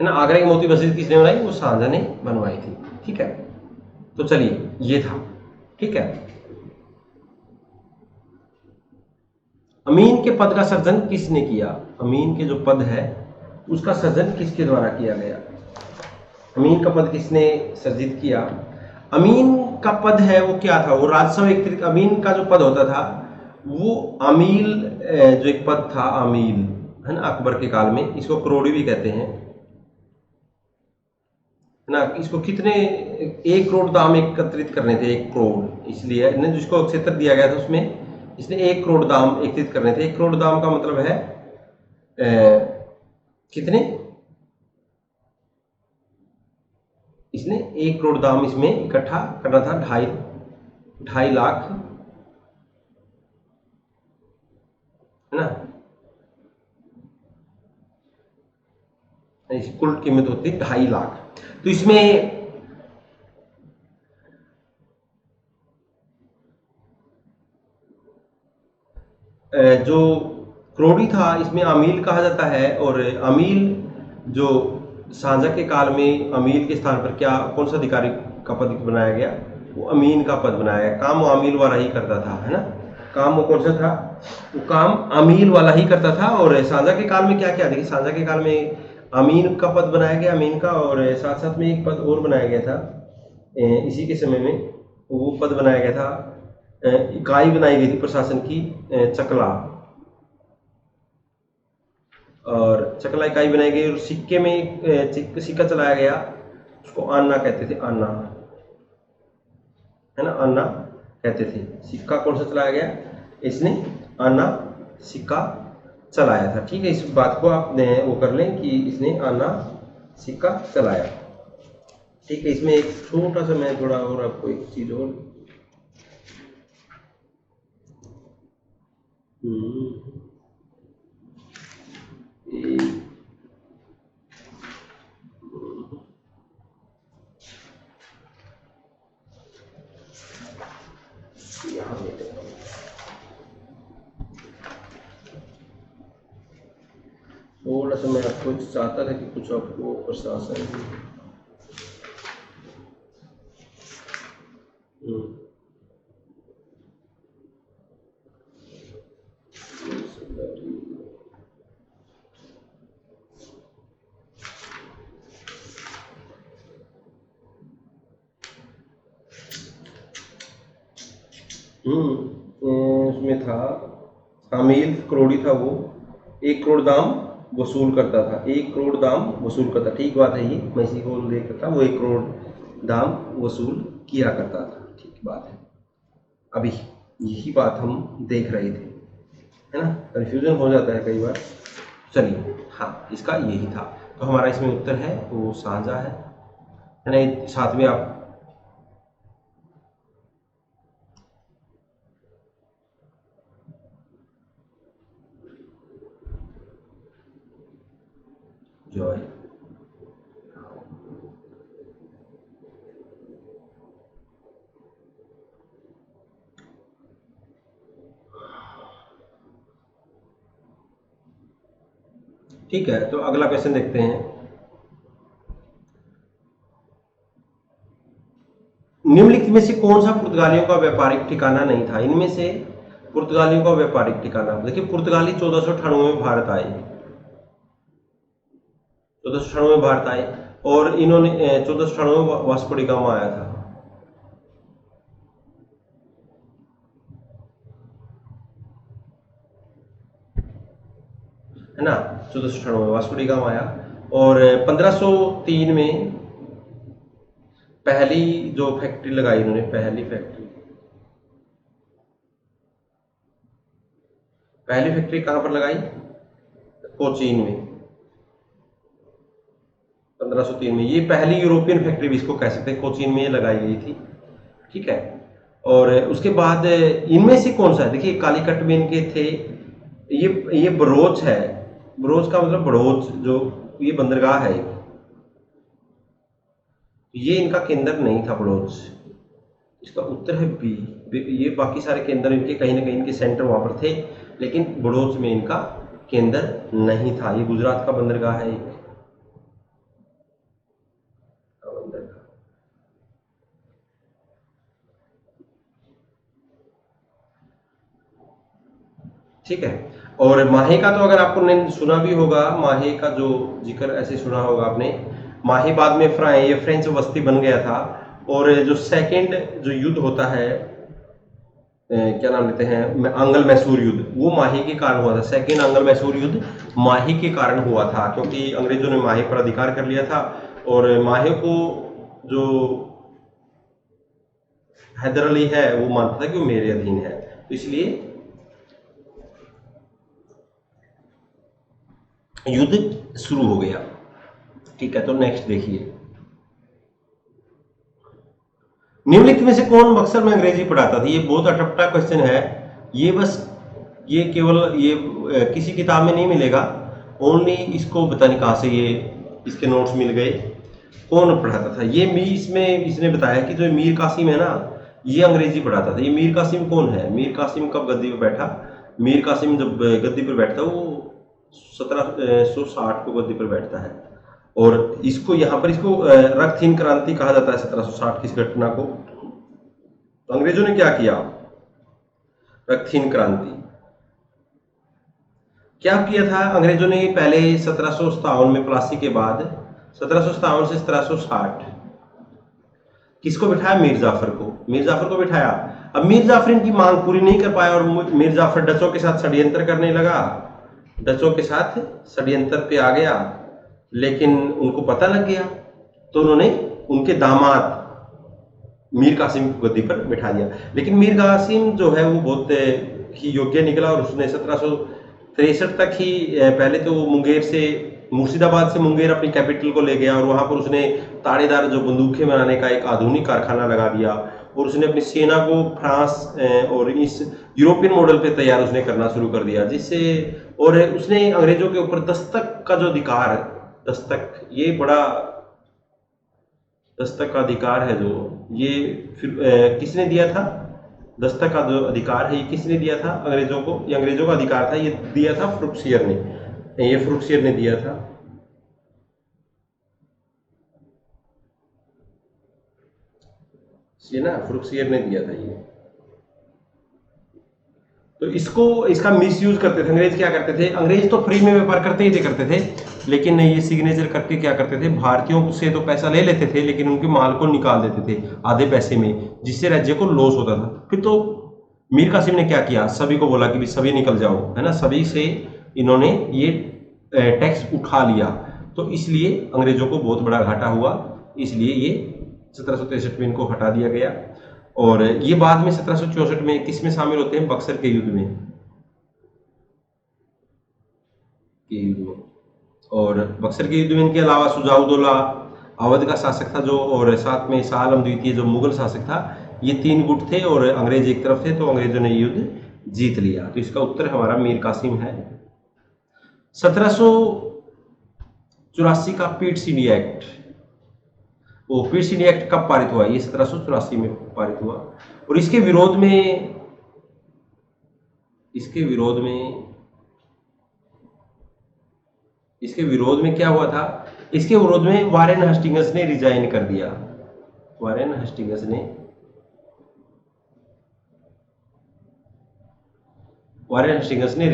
है ना, आगरा की मोती मस्जिद किसने बनाई? वो शाहजहां ने बनवाई थी। ठीक है। तो चलिए, ये था। ठीक है। अमीन के पद का सृजन किसने किया? अमीन के जो पद है उसका सृजन किसके द्वारा किया गया? अमीन का पद किसने सर्जित किया? अमीन का पद है वो क्या था? वो राजस्व एक, अमीन का जो पद होता था वो आमील, जो एक पद था आमील, है ना, अकबर के काल में, इसको करोड़ी भी कहते हैं, है ना। इसको कितने, 1 करोड़ दाम एकत्रित करने थे, 1 करोड़, इसलिए जिसको क्षेत्र दिया गया था उसमें इसने 1 करोड़ दाम एकत्रित करने थे। 1 करोड़ दाम का मतलब है कितने, इसने 1 करोड़ दाम इसमें इकट्ठा करना था, ढाई ढाई लाख, है ना। इसकी कुल कीमत होती है 2.5 लाख। तो इसमें जो क्रोडी था इसमें अमील कहा जाता है, और अमील जो सांझा के काल में अमील के स्थान पर क्या, कौन सा अधिकारी का पद बनाया गया? वो अमीन का पद बनाया गया। काम वो अमील वाला ही करता था, है ना। काम वो कौन सा था? वो काम अमील वाला ही करता था। और सांझा के काल में क्या क्या, देखिए सांझा के काल में अमीन का पद बनाया गया, अमीन का, और साथ साथ में एक पद और बनाया गया था इसी के समय में, वो पद बनाया गया था, इकाई बनाई गई थी प्रशासन की, चकला। और चकला इकाई बनाई गई, और सिक्के में सिक्का चलाया गया, उसको आना कहते थे, आना, है ना, आना कहते थे। सिक्का कौन सा चलाया गया? इसने आना सिक्का चलाया था। ठीक है, इस बात को आप वो कर लें कि इसने आना सिक्का चलाया। ठीक है, इसमें एक छोटा सा मैं थोड़ा और आपको एक चीज और, हम्म, एक, यहाँ थोड़ा सा मैं आपको चाहता था कि कुछ आपको प्रशासन, उसमें था अमील करोड़ी था वो, 1 करोड़ दाम वसूल करता था, 1 करोड़ दाम वसूल करता, ठीक बात है, ये मैं इसी को देख करता, वो 1 करोड़ दाम वसूल किया करता था, ठीक बात है। अभी यही बात हम देख रहे थे, है ना। कन्फ्यूजन हो जाता है कई बार। चलिए, हाँ, इसका यही था। तो हमारा इसमें उत्तर है वो साझा है ना। साथ में आप जो है, ठीक है, तो अगला क्वेश्चन देखते हैं। निम्नलिखित में से कौन सा पुर्तगालियों का व्यापारिक ठिकाना नहीं था? इनमें से पुर्तगालियों का व्यापारिक ठिकाना, देखिए पुर्तगाली 1498 में भारत आए, 1498 में भारत आए, और इन्होंने 1498 में वास्को डी गामा आया था, है ना। 1498 में वास्को डी गामा आया, और 1503 में पहली जो फैक्ट्री लगाई इन्होंने, पहली फैक्ट्री कहां पर लगाई? कोचीन में, 1503 में। ये पहली यूरोपियन फैक्ट्री भी इसको कह सकते हैं, कोचीन में ये लगाई गई थी, ठीक है। और उसके बाद इनमें से कौन सा है, देखिए कालीकट में इनके थे, ये बरोच है, बरोच का मतलब बड़ोच, जो ये बंदरगाह है, ये इनका केंद्र नहीं था बड़ोच। इसका उत्तर है बी। ये बाकी सारे केंद्र इनके कहीं ना कहीं इनके सेंटर वहां पर थे, लेकिन बड़ोच में इनका केंद्र नहीं था। ये गुजरात का बंदरगाह है, एक बंदरगाह। ठीक है। और माहे का तो अगर आपने सुना भी होगा, माहे का जो जिक्र ऐसे सुना होगा आपने, माहे बाद में ये फ्रेंच बस्ती बन गया था। और जो सेकंड जो युद्ध होता है, क्या नाम लेते हैं, आंगल मैसूर युद्ध, वो माही के कारण हुआ था। सेकंड आंगल मैसूर युद्ध माही के कारण हुआ था, क्योंकि अंग्रेजों ने माही पर अधिकार कर लिया था। और माहे को जो हैदर अली है वो मानता था कि वो मेरे अधीन है, तो इसलिए युद्ध शुरू हो गया। ठीक है, तो नेक्स्ट देखिए, निम्नलिखित में से कौन बक्सर में अंग्रेजी पढ़ाता था? ये बहुत अटपटा क्वेश्चन है। ये बस ये केवल ये किसी किताब में नहीं मिलेगा, ओनली इसको पता नहीं कहाँ से ये इसके नोट्स मिल गए। कौन पढ़ाता था ये? इसमें इसने बताया कि जो मीर कासिम है ना, ये अंग्रेजी पढ़ाता था। ये मीर कासिम कौन है? मीर कासिम कब गद्दी पर बैठा? मीर कासिम जब गद्दी पर बैठता वो 1760 को गद्दी पर बैठता है। और इसको यहाँ पर इसको रक्तहीन क्रांति कहा जाता है 1760 की इस घटना को। तो अंग्रेजों ने क्या किया? रक्तहीन क्रांति क्या किया था अंग्रेजों ने? पहले 1757 में प्लासी के बाद 1757 से 1760 किसको बिठाया? मीर जाफर को। मीर जाफर को बिठाया। अब मीर जाफर इनकी मांग पूरी नहीं कर पाया और मीर जाफर डचों के साथ षड्यंत्र करने लगा, डचों के साथ षड्यंत्र पे आ गया। लेकिन उनको पता लग गया तो उन्होंने उनके दामाद मीर कासिम को गद्दी पर बिठा दिया। लेकिन मीर कासिम जो है वो बहुत ही योग्य निकला और उसने 1763 तक ही पहले तो मुंगेर से, मुर्शिदाबाद से मुंगेर अपनी कैपिटल को ले गया और वहां पर उसने ताड़ेदार जो बंदूकें बनाने का एक आधुनिक कारखाना लगा दिया। और उसने अपनी सेना को फ्रांस और इस यूरोपियन मॉडल पे तैयार उसने करना शुरू कर दिया, जिससे और उसने अंग्रेजों के ऊपर दस्तक का जो अधिकार, दस्तक ये बड़ा दस्तक का अधिकार है जो ये फिर किसने दिया था? दस्तक का जो अधिकार है ये किसने दिया था अंग्रेजों को? ये अंग्रेजों का अधिकार था, ये दिया था फ्रुक्सियर ने, ये फ्रुक्सियर ने दिया था। ये ना फ्रुक्सियर ने दिया था ये। तो इसका मिसयूज करते थे अंग्रेज। क्या करते थे? अंग्रेज तो फ्री में व्यापार करते ही करते थे, लेकिन ये सिग्नेचर करके क्या करते थे? भारतीयों से तो पैसा ले लेते थे, लेकिन उनके माल को निकाल देते थे आधे पैसे में, जिससे राज्य को लॉस होता था। फिर तो मीर कासिम ने क्या किया? सभी को बोला कि भी सभी निकल जाओ, है ना। सभी से इन्होंने ये टैक्स उठा लिया, तो इसलिए अंग्रेजों को बहुत बड़ा घाटा हुआ। इसलिए ये 1763 में इनको हटा दिया गया। और ये बाद में 1764 में किस में शामिल होते हैं? बक्सर के युद्ध में, और बक्सर के युद्ध में इनके अलावा सुजाउद्दौला अवध का शासक था जो, और साथ में शाह आलम द्वितीय जो मुगल शासक था, ये 3 गुट थे और अंग्रेज एक तरफ थे, तो अंग्रेजों ने युद्ध जीत लिया। तो इसका उत्तर हमारा मीर कासिम है। 1784 का पीट सिंडी एक्ट, वो पीट सिंडी एक्ट कब पारित हुआ? ये 1784 में पारित हुआ। और इसके विरोध में क्या हुआ था? इसके विरोध में वारेन हेस्टिंग्स ने रिजाइन कर दिया। वारेन हेस्टिंग्स ने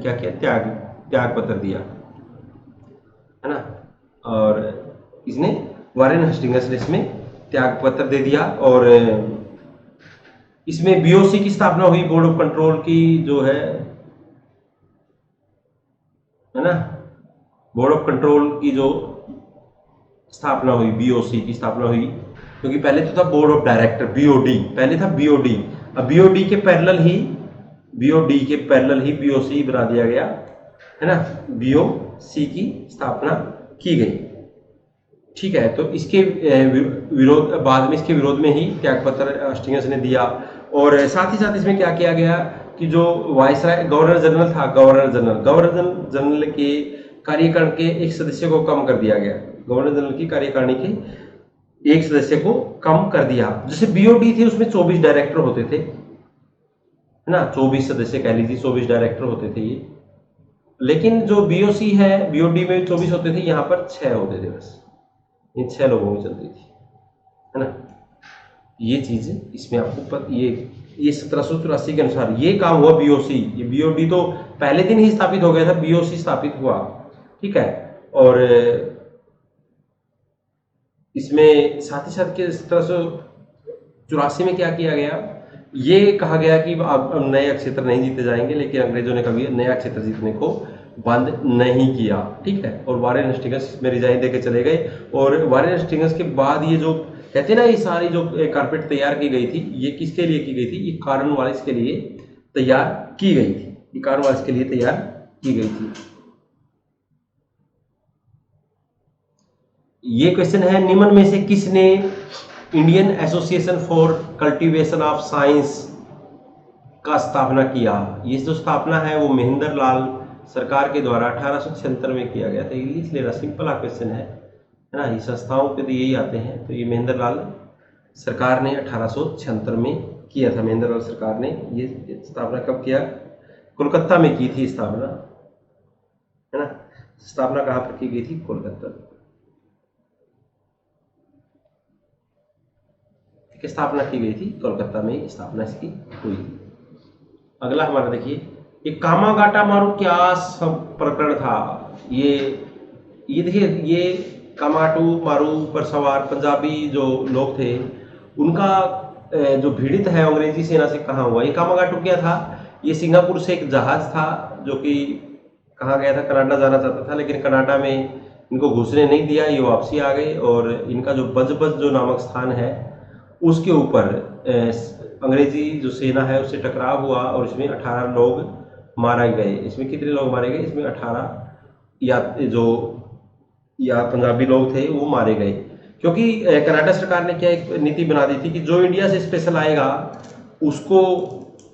क्या किया? त्याग पत्र दिया, है ना। और इसने वारेन हेस्टिंग्स ने इसमें त्याग पत्र दे दिया। और इसमें बीओसी की स्थापना हुई, बोर्ड ऑफ कंट्रोल की जो है ना, बोर्ड ऑफ कंट्रोल की जो स्थापना हुई, बीओसी की स्थापना हुई। क्योंकि पहले तो था बोर्ड ऑफ डायरेक्टर, बीओडी, पहले था बीओडी। अब बीओडी के पैरेलल ही बीओसी बना दिया गया, है ना। बीओसी की स्थापना की गई, ठीक है। तो इसके विरोध, बाद में इसके विरोध में ही त्यागपत्र हेस्टिंग्स ने दिया। और साथ ही साथ इसमें क्या किया गया कि जो वायसराय गवर्नर जनरल था, गवर्नर जनरल के कार्यकाल के एक सदस्य को कम कर दिया गया। गवर्नर जनरल की कार्यकारिणी के एक सदस्य को कम कर दिया। जैसे बीओडी थे उसमें 24 डायरेक्टर होते थे, है ना, 24 सदस्य कह लीजिए, 24 डायरेक्टर होते थे ये। लेकिन जो बीओसी है, बीओडी में 24 होते थे, यहाँ पर 6 होते थे बस। इन 6 लोगों में चलती थी, है ना। ये चीज इसमें आपको ये ये 1784 के अनुसार ये काम हुआ बीओसी। ये बीओडी तो पहले दिन ही स्थापित हो गया था, बीओसी स्थापित हुआ, ठीक है। और इसमें साथ ही साथ के 1784 में क्या किया गया, ये कहा गया कि अब नए क्षेत्र नहीं जीते जाएंगे, लेकिन अंग्रेजों ने कभी नया क्षेत्र जीतने को बंद नहीं किया, ठीक है। और वारेन हेस्टिंग्स में रिजाइन देके चले गए। और वारेन हेस्टिंग्स के बाद ये जो कहते हैं ना, ये सारी जो कारपेट तैयार की गई थी, ये किसके लिए की गई थी, ये कॉर्नवालिस के लिए तैयार की गई थी, ये कॉर्नवालिस के लिए तैयार की गई थी। ये क्वेश्चन है, निम्न में से किसने Indian association for cultivation of science का स्थापना किया। ये जो स्थापना है वो महेंद्र लाल सरकार के द्वारा 1876 में किया गया था। ये लिख लेना, सिंपल क्वेश्चन है ना, ये संस्थाओं पे तो यही आते हैं। तो ये महेंद्र लाल सरकार ने 1876 में किया था। महेंद्र लाल सरकार ने ये स्थापना कब किया, कोलकाता में की थी स्थापना, है ना। स्थापना कहाँ पर की गई थी, कोलकाता। स्थापना की गई थी कोलकाता में, स्थापना इसकी हुई। अगला हमारा देखिए, ये कामागाटा मारू क्या सब प्रकरण था। ये देखिए, ये कामाटू मारू पर सवार पंजाबी जो लोग थे, उनका जो भिड़ित है अंग्रेजी सेना से कहाँ हुआ। ये कामागाटू क्या था, ये सिंगापुर से एक जहाज था जो कि कहा गया था, कनाडा जाना चाहता था, लेकिन कनाडा में इनको घुसने नहीं दिया, ये वापसी आ गए। और इनका जो बजबज जो नामक स्थान है उसके ऊपर अंग्रेजी जो सेना है उससे टकराव हुआ और इसमें 18 लोग मारे गए। इसमें कितने लोग मारे गए, इसमें 18 या पंजाबी लोग थे वो मारे गए। क्योंकि कनाडा सरकार ने क्या एक नीति बना दी थी कि जो इंडिया से स्पेशल आएगा उसको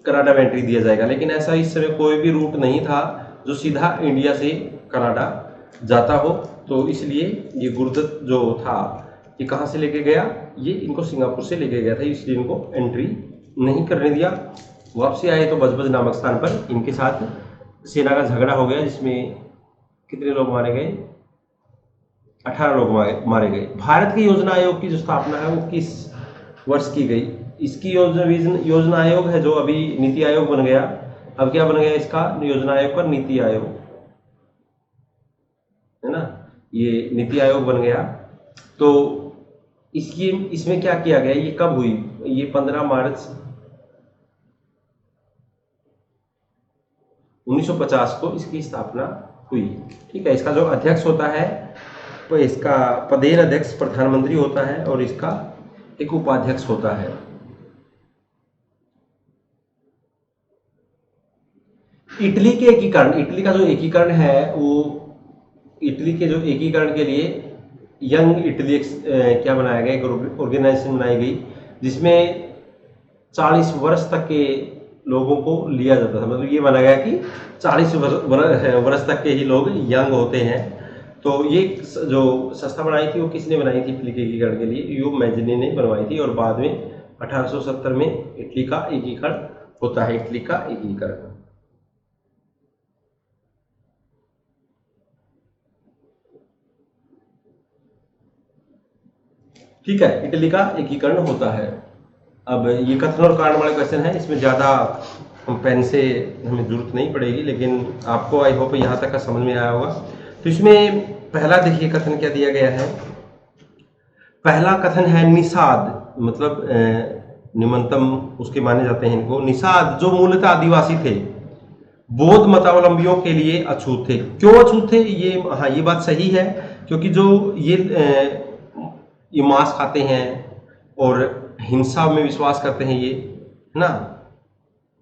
कनाडा में एंट्री दिया जाएगा, लेकिन ऐसा इस समय कोई भी रूट नहीं था जो सीधा इंडिया से कनाडा जाता हो। तो इसलिए ये गुरदत्त जो था ये कहाँ से लेके गया, ये इनको सिंगापुर से लेके गया था, इसलिए इनको एंट्री नहीं करने दिया। वापसी आए तो बजबज नामक स्थान पर इनके साथ सेना का झगड़ा हो गया, जिसमें कितने लोग मारे गए, 18 लोग मारे गए। भारत के योजना आयोग की जो स्थापना है वो किस वर्ष की गई। इसकी योजना आयोग है जो अभी नीति आयोग बन गया। अब क्या बन गया इसका, योजना आयोग पर नीति आयोग, है ना, ये नीति आयोग बन गया। तो इसमें क्या किया गया, ये कब हुई, ये 15 मार्च 1950 को इसकी स्थापना हुई, ठीक है। इसका जो अध्यक्ष होता है तो इसका पदेन अध्यक्ष प्रधानमंत्री होता है और इसका एक उपाध्यक्ष होता है। इटली के एकीकरण, इटली का जो एकीकरण है वो, इटली के जो एकीकरण के लिए यंग इटली क्या बनाया गया, एक ऑर्गेनाइजेशन बनाई गई जिसमें 40 वर्ष तक के लोगों को लिया जाता था। मतलब ये माना गया कि 40 वर्ष तक के ही लोग यंग होते हैं। तो ये जो संस्था बनाई थी वो किसने बनाई थी इटली के एकीकरण के लिए, यूब मैजनी ने बनवाई थी। और बाद में 1870 में इटली का एकीकरण होता है, इटली का एकीकरण। ठीक है, इटली का एकीकरण होता है। अब ये कथन और कारण वाले क्वेश्चन है, इसमें ज़्यादा हम पेन से हमें जरूरत नहीं पड़ेगी, लेकिन आपको आई होप यहाँ तक का समझ में आया होगा। तो इसमें पहला देखिए कथन क्या दिया गया है। पहला कथन है निषाद, मतलब निम्नतम उसके माने जाते हैं इनको। निषाद जो मूलतः आदिवासी थे, बौद्ध मतावलंबियों के लिए अछूत थे। क्यों अछूत थे, ये हाँ ये बात सही है, क्योंकि जो ये मांस खाते हैं और हिंसा में विश्वास करते हैं, ये है ना,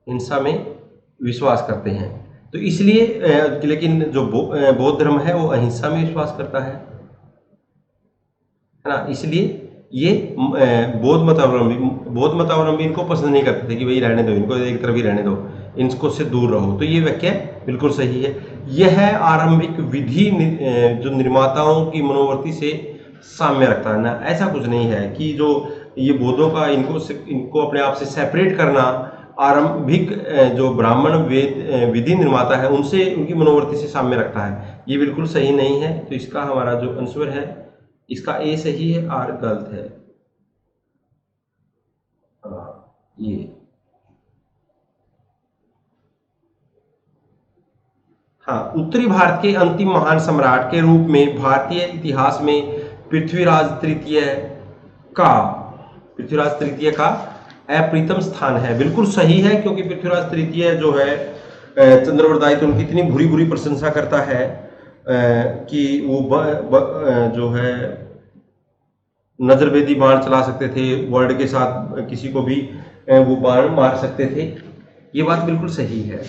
हिंसा में विश्वास करते हैं। तो इसलिए लेकिन जो बौद्ध धर्म है वो अहिंसा में विश्वास करता है ना। इसलिए ये बौद्ध मतावलंबी इनको पसंद नहीं करते थे कि भाई रहने दो, इनको एक तरफ ही रहने दो, इनको से दूर रहो। तो ये वाक्य बिल्कुल सही है। यह आरंभिक विधि जो निर्माताओं की मनोवृत्ति से साम्य रखता है ना। ऐसा कुछ नहीं है कि जो ये बौद्धों का इनको अपने आप से सेपरेट करना आरंभिक जो ब्राह्मण वेद विधि निर्माता है उनसे, उनकी मनोवृत्ति से साम्य रखता है, ये बिल्कुल सही नहीं है। तो इसका हमारा जो आंसर है इसका ए सही है, आर गलत है। ये हाँ, उत्तरी भारत के अंतिम महान सम्राट के रूप में भारतीय इतिहास में पृथ्वीराज तृतीय का पृथ्वीराज तृतीय का अप्रीतम स्थान है। बिल्कुल सही है, क्योंकि पृथ्वीराज तृतीय जो है चंद्रवरदायित तो उनकी इतनी बुरी बुरी प्रशंसा करता है कि वो जो है नजरबेदी बाण चला सकते थे, वर्ड के साथ किसी को भी वो बाण मार सकते थे। ये बात बिल्कुल सही है।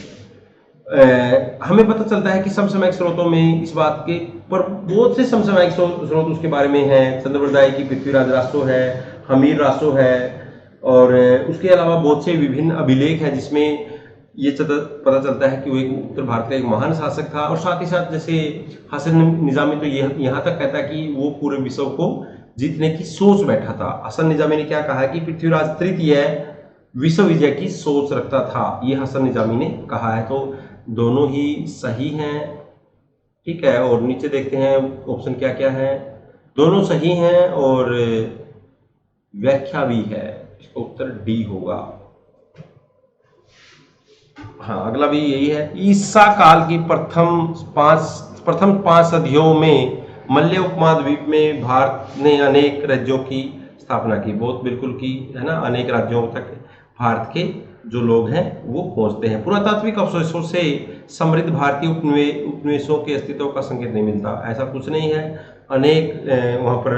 हमें पता चलता है कि समसामयिक स्रोतों में इस बात के पर बहुत से समसामयिक स्रोत उसके बारे में हैं। चंद्रवरदाई की पृथ्वीराज रासो है, हमीर रासो है, और उसके अलावा बहुत से विभिन्न अभिलेख हैं जिसमें ये पता चलता है कि वो एक उत्तर भारत का एक महान शासक था। और साथ ही साथ जैसे हसन निजामी तो यहाँ तक कहता है कि वो पूरे विश्व को जीतने की सोच बैठा था। हसन निजामी ने क्या कहा कि पृथ्वीराज तृतीय विश्व विजय की सोच रखता था, ये हसन निजामी ने कहा है। तो दोनों ही सही हैं, ठीक है। और नीचे देखते हैं ऑप्शन क्या क्या है। दोनों सही हैं और व्याख्या भी है। इसका उत्तर डी होगा। हाँ, अगला भी यही है। ईसा काल की प्रथम पांच सदियों में मलय उपमहाद्वीप में भारत ने अनेक राज्यों की स्थापना की। बहुत बिल्कुल की है ना, अनेक राज्यों तक भारत के जो लोग हैं वो पहुंचते हैं। पुरातात्विक अवशेषों से समृद्ध भारतीय उपनिवेशों के अस्तित्व का संकेत नहीं मिलता। ऐसा कुछ नहीं है, अनेक वहाँ पर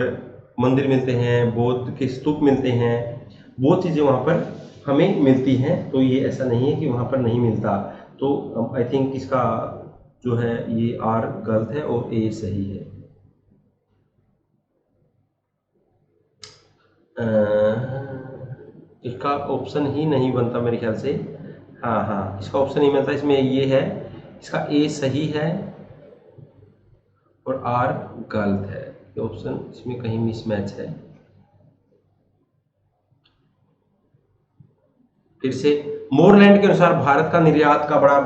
मंदिर मिलते हैं, बौद्ध के स्तूप मिलते हैं, बहुत चीज़ें वहाँ पर हमें मिलती हैं। तो ये ऐसा नहीं है कि वहाँ पर नहीं मिलता। तो आई थिंक इसका जो है ये आर गलत है और ए सही है। इसका ऑप्शन ही नहीं बनता मेरे ख्याल से। हाँ, इसका ऑप्शन नहीं बनता, इसमें ये है, इसका ए सही है और आर गलत है। ये ऑप्शन इसमें कहीं मिसमैच है। फिर से मोरलैंड के अनुसार भारत का निर्यात का बड़ा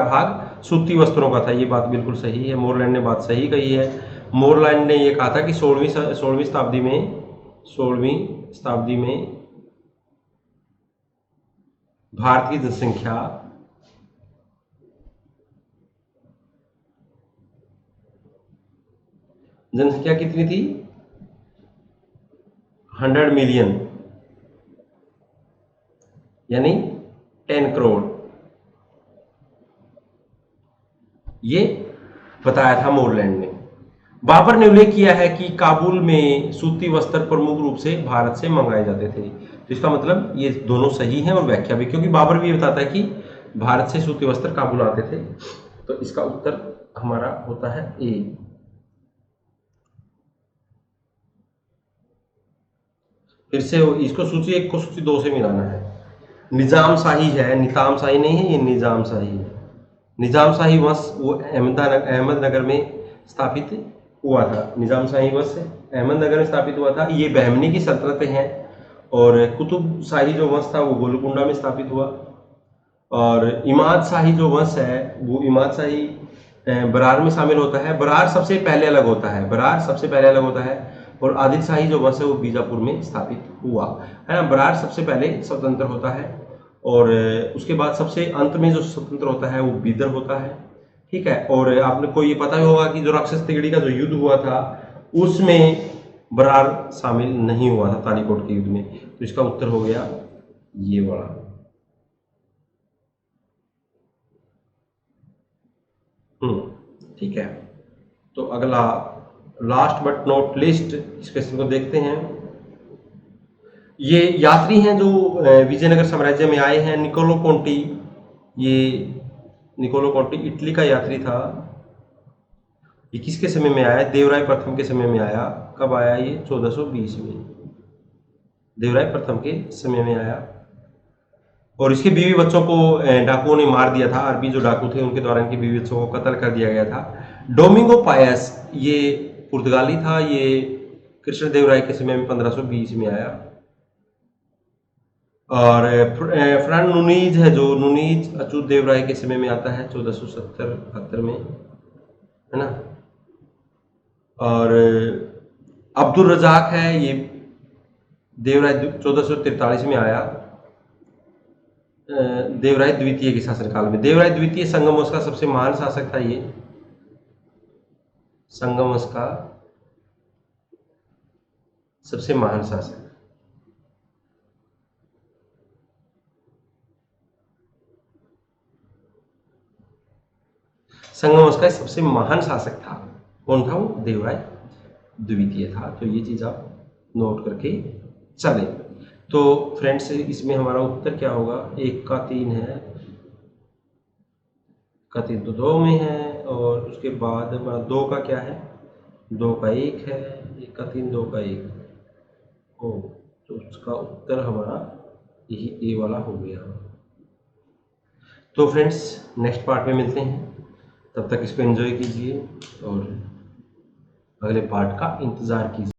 भाग सूती वस्त्रों का था। ये बात बिल्कुल सही है, मोरलैंड ने बात सही कही है। मोरलैंड ने ये कहा था कि 16वीं शताब्दी में भारत की जनसंख्या कितनी थी? 100 मिलियन, यानी 10 करोड़, ये बताया था मोरलैंड ने। बाबर ने उल्लेख किया है कि काबुल में सूती वस्त्र प्रमुख रूप से भारत से मंगाए जाते थे। तो इसका मतलब ये दोनों सही हैं और व्याख्या भी, क्योंकि बाबर भी बताता है कि भारत से सूती वस्त्र काबुल आते थे। तो इसका उत्तर हमारा होता है ए। फिर से इसको सूची 1 को सूची 2 से मिलाना है। निजाम शाही है, निताम शाही नहीं है, ये निजाम शाही है। निजाम शाही वंश वो अहमदनगर में स्थापित हुआ था। निजाम शाही वंश अहमदनगर में स्थापित हुआ था। ये बहमनी की सल्तनतें हैं। और कुतुब शाही जो वंश था वो गोलकुंडा में स्थापित हुआ। और इमाद शाही जो वंश है वो इमाद शाही बरार में शामिल होता है। बरार सबसे पहले अलग होता है। और आदिल शाही जो वंश है वो बीजापुर में स्थापित हुआ है ना। बरार सबसे पहले स्वतंत्र होता है और उसके बाद सबसे अंत में जो स्वतंत्र होता है वो बीदर होता है, ठीक है। और आपने को ये पता ही होगा कि जो राक्षस तिगड़ी का जो युद्ध हुआ था उसमें बरार शामिल नहीं हुआ था, तालीकोट के युद्ध में। तो इसका उत्तर हो गया ये वाला। ठीक है। तो अगला लास्ट बट नॉट लीस्ट इस क्वेश्चन को देखते हैं। ये यात्री हैं जो विजयनगर साम्राज्य में आए हैं। निकोलो कोंटी, ये निकोलो कोंटी इटली का यात्री था। ये किसके समय में आया? देवराय प्रथम के समय में आया। कब आया ये? 1420 में देवराय प्रथम के समय में आया। और इसके बीवी बच्चों को डाकुओं ने मार दिया था। अरबी जो डाकू थे उनके द्वारा इनके बीवी बच्चों को कत्ल कर दिया गया था। डोमिंगो पायस ये पुर्तगाली था। ये कृष्णदेवराय के समय में 1520 में आया। और फ्रैंक नुनीज है, जो नुनीज अच्युत देवराय के समय में आता है 1470-72 में, है ना। और अब्दुल रजाक है, ये देवराय 1443 में आया। देवराय द्वितीय के शासनकाल में। देवराय द्वितीय संगम वंश का सबसे महान शासक था। ये संगम वंश का सबसे महान शासक। संगम वंश का सबसे महान शासक था। कौन था वो? देवराय द्वितीय था। तो ये चीज आप नोट करके चले। तो फ्रेंड्स इसमें हमारा उत्तर क्या होगा? 1 का 3 है, का 3 तो 2 में है, और उसके बाद हमारा 2 का क्या है? 2 का 1 है, 1 का 3 2 का 1। ओ, तो उसका उत्तर हमारा यही ए वाला हो गया। तो फ्रेंड्स नेक्स्ट पार्ट में मिलते हैं, तब तक इसको एंजॉय कीजिए और अगले पार्ट का इंतज़ार कीजिए।